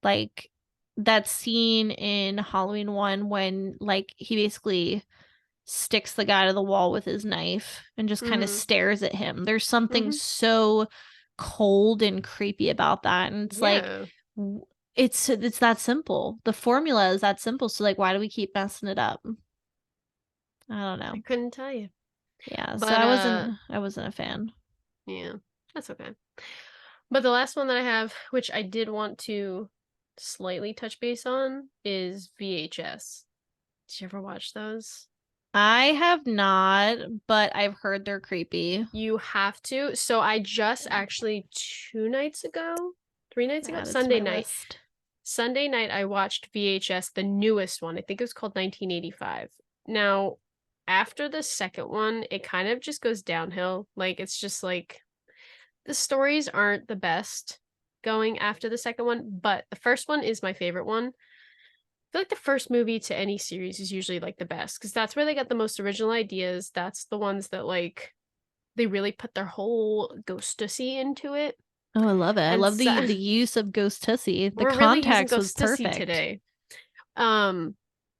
Like that scene in Halloween 1 when like he basically sticks the guy to the wall with his knife and just kind of Mm-hmm. stares at him. There's something Mm-hmm. so cold and creepy about that, and it's like Yeah. it's that simple. The formula is that simple, so like why do we keep messing it up? I don't I know. couldn't tell you. Yeah, so But I wasn't a fan. yeah, that's okay. But the last one that I have, which I did want to slightly touch base on, is VHS. Did you ever watch those? I have not, but I've heard they're creepy. You have to. So I just actually 2 nights ago, 3 nights ago, Add it to my Sunday night. list. Sunday night, I watched VHS, the newest one. I think it was called 1985. Now, after the second one, it kind of just goes downhill. Like, it's just like the stories aren't the best going after the second one, but the first one is my favorite one. I feel like the first movie to any series is usually like the best because that's where they get the most original ideas. That's the ones that like they really put their whole ghostasy into it. Oh, I love it. I And love so the use of Ghost Tussie. The we're really using context was ghostasy perfect. today. Um,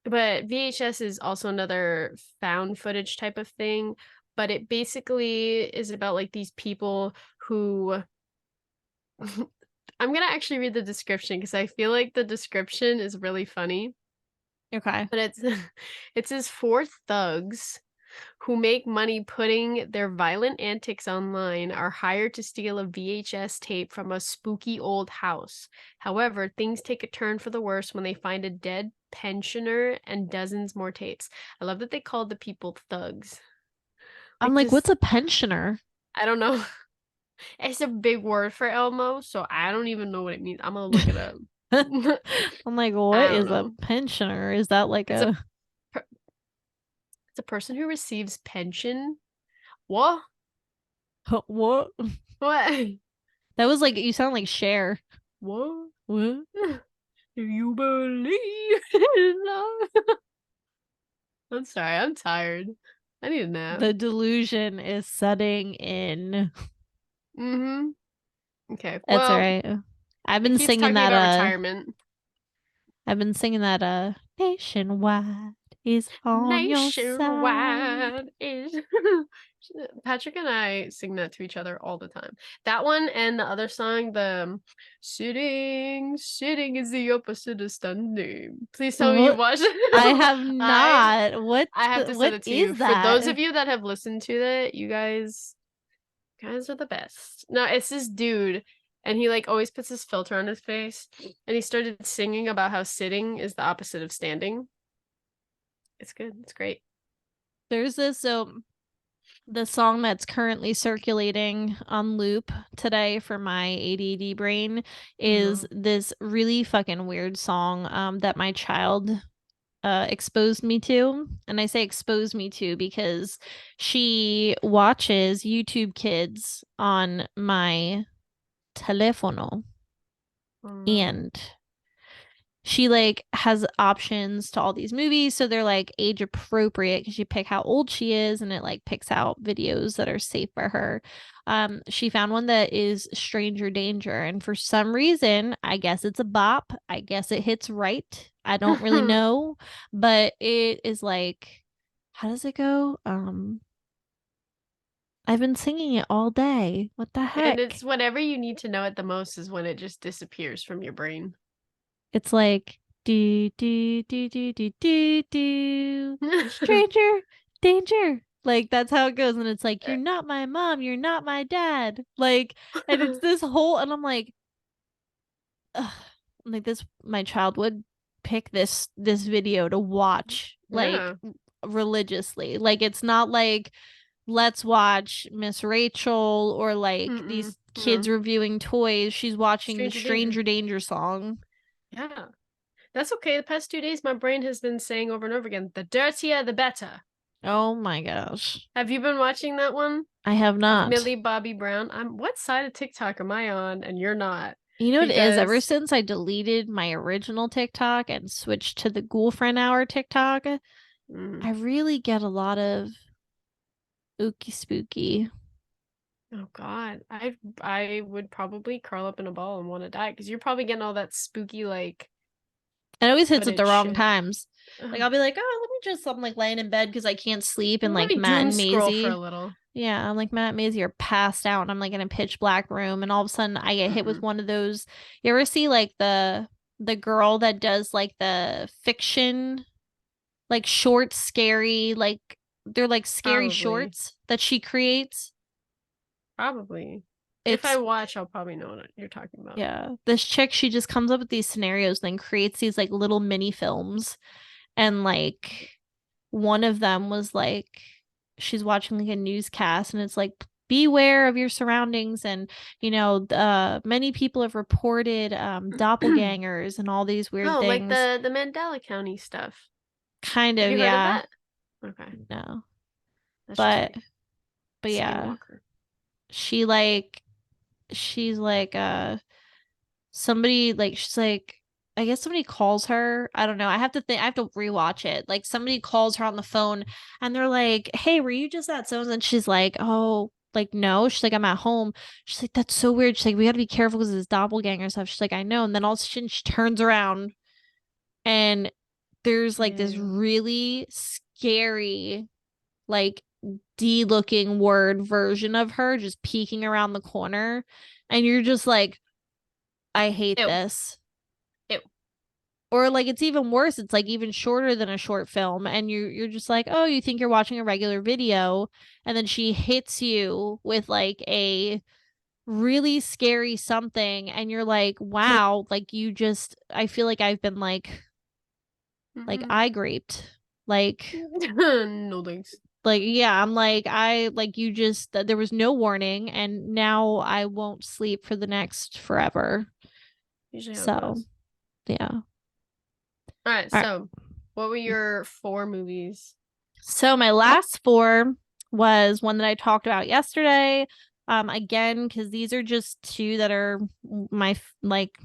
but VHS is also another found footage type of thing, but it basically is about like these people who I'm gonna actually read the description because I feel like the description is really funny. Okay. But it's it says four thugs who make money putting their violent antics online are hired to steal a VHS tape from a spooky old house. However, things take a turn for the worse when they find a dead pensioner and dozens more tapes. I love that they called the people thugs. I'm Like like, just what's a pensioner? I don't know. It's a big word for Elmo, so I don't even know what it means. I'm gonna look it up. I'm like, what I don't is a know. pensioner? Is that like It's a a per- it's a person who receives pension. What? what? What? That was like you sound like Cher. What? What? Do you believe in love? I'm sorry, I'm tired. I need a nap. The delusion is setting in. Mm-hmm. Okay. That's all Well, right. I've it been keeps singing talking that about retirement. nationwide is on your side. Nationwide is Patrick and I sing that to each other all the time. That one and the other song, the sitting is the opposite of standing. Please tell me you What? watched I have it. not. I have to send What it to you. is For those of that? you that have listened to it, you guys are the best. No, it's this dude, and he like always puts this filter on his face, and he started singing about how sitting is the opposite of standing. It's good. It's great. There's this the song that's currently circulating on loop today for my ADD brain is No. this really fucking weird song that my child exposed me to. And I say exposed me to because she watches YouTube Kids on my telefono, Oh no. and she like has options to all these movies, so they're like age appropriate because you pick how old she is and it like picks out videos that are safe for her. She found one that is Stranger Danger, and for some reason I guess it's a bop, I guess it hits right, I don't really And know, but it is like, how does it go? I've been singing it all day, what the it's heck. whatever you need to know it the most is when it just disappears from your brain. It's like do do do do do do do stranger danger. Like that's how it goes, and it's like you're not my mom, you're not my dad. Like, and it's this whole, and I'm like, ugh, like this. My child would pick this video to watch like Yeah. religiously. Like it's not like let's watch Miss Rachel or like Mm-mm. these kids No. reviewing toys. She's watching the Stranger danger. Stranger Danger song. Yeah. That's okay. The past 2 days, my brain has been saying over and over again, the dirtier, the better. Oh my gosh. Have you been watching that one? I have Of not. Millie Bobby Brown? What side of TikTok am I on and you're not? You know what it is? Ever Because since I deleted my original TikTok and switched to the Ghoulfriend Hour TikTok, mm, I really get a lot of ooky spooky. oh god, I would probably curl up in a ball and want to die because you're probably getting all that spooky like It always hits at the footage wrong shit. times. Like I'll be like, oh, let me just I'm like laying in bed because I can't sleep, and Let like me Matt doom and scroll for a Maisie. little. Yeah, I'm like Matt and Maisie are passed out and I'm like in a pitch black room and all of a sudden I get hit with Mm-mm. one of those. You ever see like the girl that does like the fiction like short scary like they're like scary Probably, shorts that she creates? probably. If I It's watch, I'll probably know what you're talking about. yeah. This chick, she just comes up with these scenarios, then creates these like little mini films. And like one of them was like she's watching like a newscast and it's like beware of your surroundings and many people have reported doppelgangers and all these weird Oh, like things. the Mandela County stuff. Kind Have of, you heard of yeah. that? Okay, No. that's just But like yeah, Skinwalker. she like she's like somebody like she's like I guess somebody calls her. I don't know. I have to rewatch it. Like somebody calls her on the phone and they're like, "Hey, were you just at so?" And she's like, "Oh, like no." She's like, "I'm at home." She's like, "That's so weird." She's like, "We got to be careful because this doppelganger stuff." She's like, "I know." And then all of a sudden she turns around and there's like this Ew. really scary like D looking word version of her just peeking around the corner and you're just like, "I hate Ew. this." Ew. Or like it's even worse, it's like even shorter than a short film and you're just like, "Oh, you think you're watching a regular video." And then she hits you with like a really scary something and you're like, "Wow, like you just I feel like I've been like Mm-mm. eye graped." Like No thanks. yeah, I'm like I like you just there was no warning and now I won't sleep for the next forever. Usually how it So, goes. yeah. All right, All right. so what were your 4 movies? So my last four was one that I talked about yesterday. Again, because these are just two that are my like,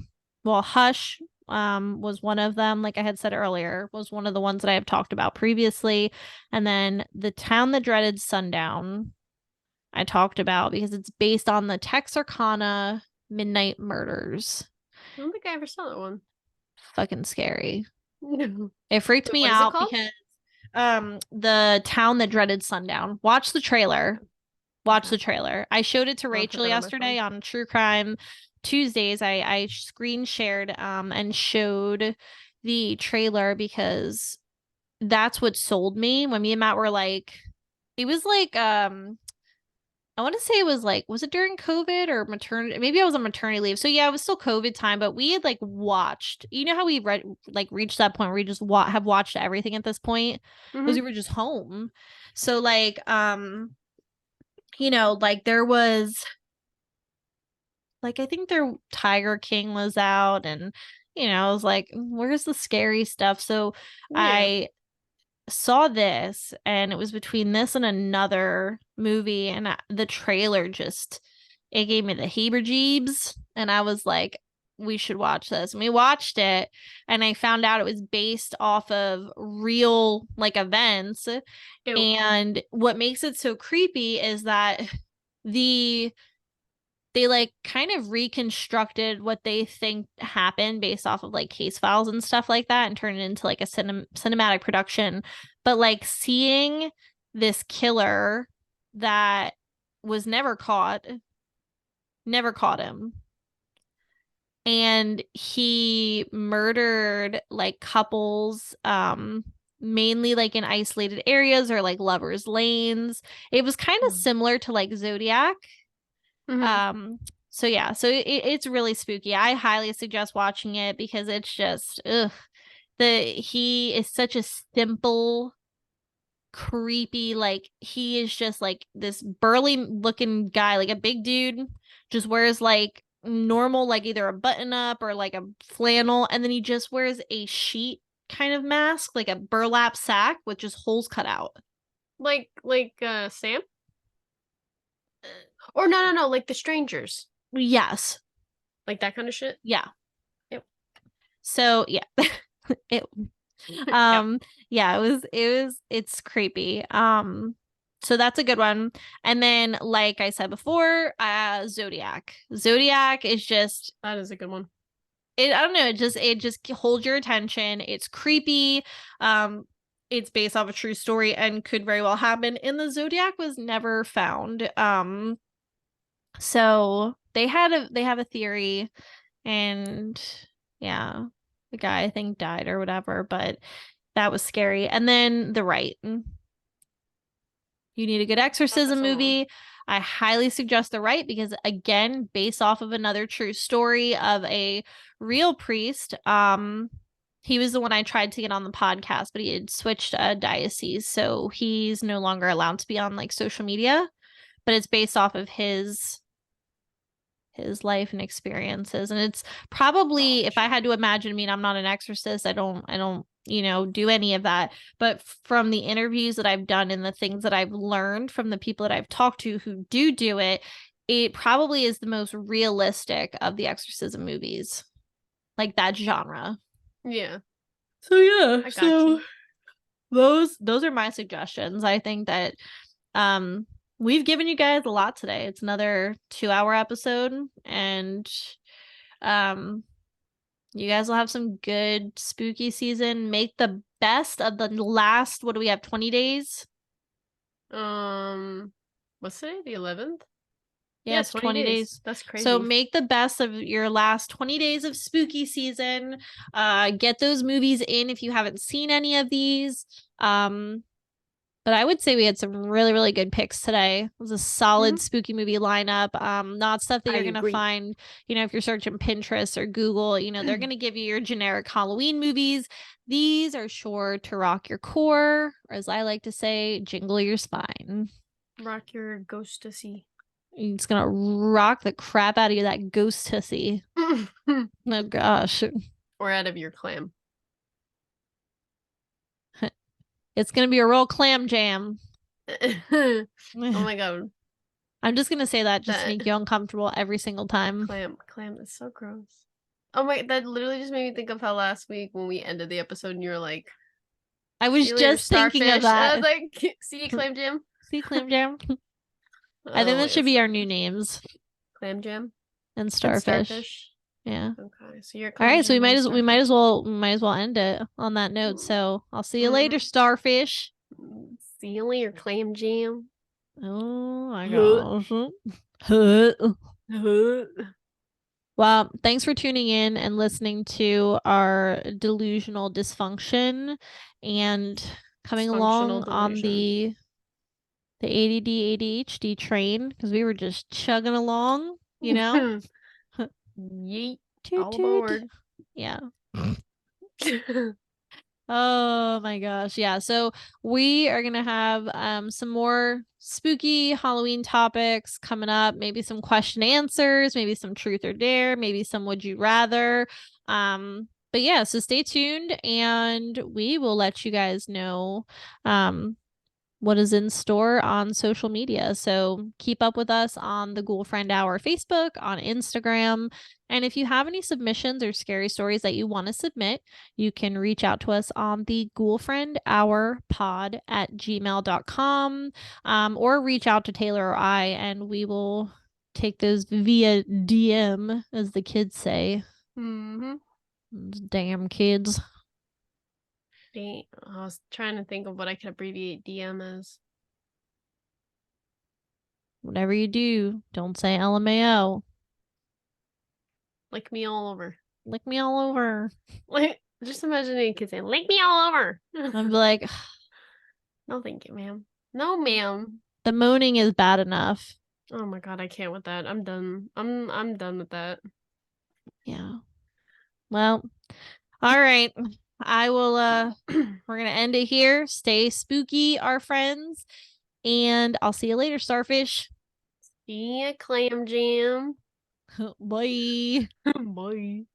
well, Hush was one of them, like I had said earlier, was one of the ones that I have talked about previously. And then The Town That Dreaded Sundown, I talked about because it's based on the Texarkana Midnight Murders. I don't think I ever saw that one. Fucking scary. Wait, It freaked me what is it out called? because The Town That Dreaded Sundown. Watch the trailer. Watch Okay, the trailer. I showed it to I'll put Rachel that on my phone. yesterday on True Crime Tuesdays. I screen shared and showed the trailer because that's what sold me when me and Matt were like it was like I want to say it was like was it during COVID or maternity maybe I was on maternity leave. So yeah, it was still COVID time, but we had like watched. You know how we read like reached that point where we just have watched everything at this point because we Mm-hmm. were just home. So like like there was like I think their Tiger King was out and I was like, where's the scary stuff? So Yeah. I saw this and it was between this and another movie and the trailer just it gave me the heebie-jeebs and I was like we should watch this and we watched it and I found out it was based off of real like events Ew. and what makes it so creepy is that the they like kind of reconstructed what they think happened based off of like case files and stuff like that and turned it into like a cinematic production. But like seeing this killer that was never caught him. And he murdered like couples, mainly like in isolated areas or like lovers' lanes. It was kind of similar to like Zodiac. Mm-hmm. Um, so yeah, so it's really spooky. I highly suggest watching it because it's just he is such a simple, creepy, like he is just like this burly looking guy, like a big dude, just wears like normal, like either a button up or like a flannel, and then he just wears a sheet kind of mask, like a burlap sack with just holes cut out. Like Sam? Or no, like the strangers. Yes. Like that kind of shit? Yeah. Yep. So yeah. it Yep. yeah, it's creepy. So that's a good one. And then like I said before, Zodiac. Zodiac is just That is a good one. I don't know, it just holds your attention. It's creepy. It's based off a true story and could very well happen. And the Zodiac was never found. So they have a theory, and yeah, the guy I think died or whatever, but that was scary. And then The Right. You need a good exorcism movie. I highly suggest The Right because again, based off of another true story of a real priest. He was the one I tried to get on the podcast, but he had switched diocese, so he's no longer allowed to be on like social media. But it's based off of his life and experiences, and it's probably, if I had to imagine, I mean, I'm not an exorcist, I don't do any of that, but from the interviews that I've done and the things that I've learned from the people that I've talked to who do it, it probably is the most realistic of the exorcism movies, like that genre. Yeah. So yeah, I got you. those are my suggestions. I think that we've given you guys a lot today. It's another 2-hour episode, and um you guys will have some good spooky season. Make the best of the last, what do we have, 20 days? What's today? The 11th? Yeah, Yeah, it's 20 20 days. days. That's So crazy. make the best of your last 20 days of spooky season. Get those movies in if you haven't seen any of these. But I would say we had some really, really good picks today. It was a solid spooky movie lineup. Not stuff that I you're gonna agree. find, if you're searching Pinterest or Google, they're gonna give you your generic Halloween movies. These are sure to rock your core, or as I like to say, jingle your spine. Rock your ghost to see. It's gonna rock the crap out of you, that ghost tussie. Oh gosh. Or out of your clam. It's gonna be a real clam jam. Oh my god. I'm just gonna say that just to That make you uncomfortable every single time. clam is so gross. Oh my, that literally just made me think of how last week when we ended the episode and you were like, I see was you later, just thinking of starfish. And I was that. like, see you, clam jam. See, clam jam. I think Oh that my should god, be so our new gross. names. Clam jam And and starfish. starfish. Yeah. Okay, so you're a All clam right, so we jam, I'm might a as we starfish. might as well end it on that note. So I'll see you later, starfish. See you later, clam jam. Oh my Huh. gosh. Huh. Well, thanks for tuning in and listening to our delusional dysfunction and coming Dysfunctional along on delusion. the ADD ADHD train because we were just chugging along, Yeet. Toot All toot. aboard. Yeah. Oh my gosh. Yeah. So we are going to have some more spooky Halloween topics coming up, maybe some question answers, maybe some truth or dare, maybe some would you rather. But yeah, so stay tuned and we will let you guys know what is in store on social media. So keep up with us on the Ghoulfriend Hour Facebook, on Instagram. And if you have any submissions or scary stories that you want to submit, you can reach out to us on the Ghoulfriend Hour pod at gmail.com, or reach out to Taylor or I, and we will take those via DM, as the kids say. Damn kids. I was trying to think of what I could abbreviate DM as. Whatever you do, don't say LMAO. Lick me all over. Lick me all over. Like, just imagining a kid saying, lick me all over. I'd be like, no, thank you, ma'am. No, ma'am. the moaning is bad enough. Oh my god, I can't with that. I'm done. I'm done with that. Yeah. Well, all right. I will we're gonna end it here. Stay spooky, our friends, and I'll see you later, starfish. See ya, clam jam. Bye. Bye.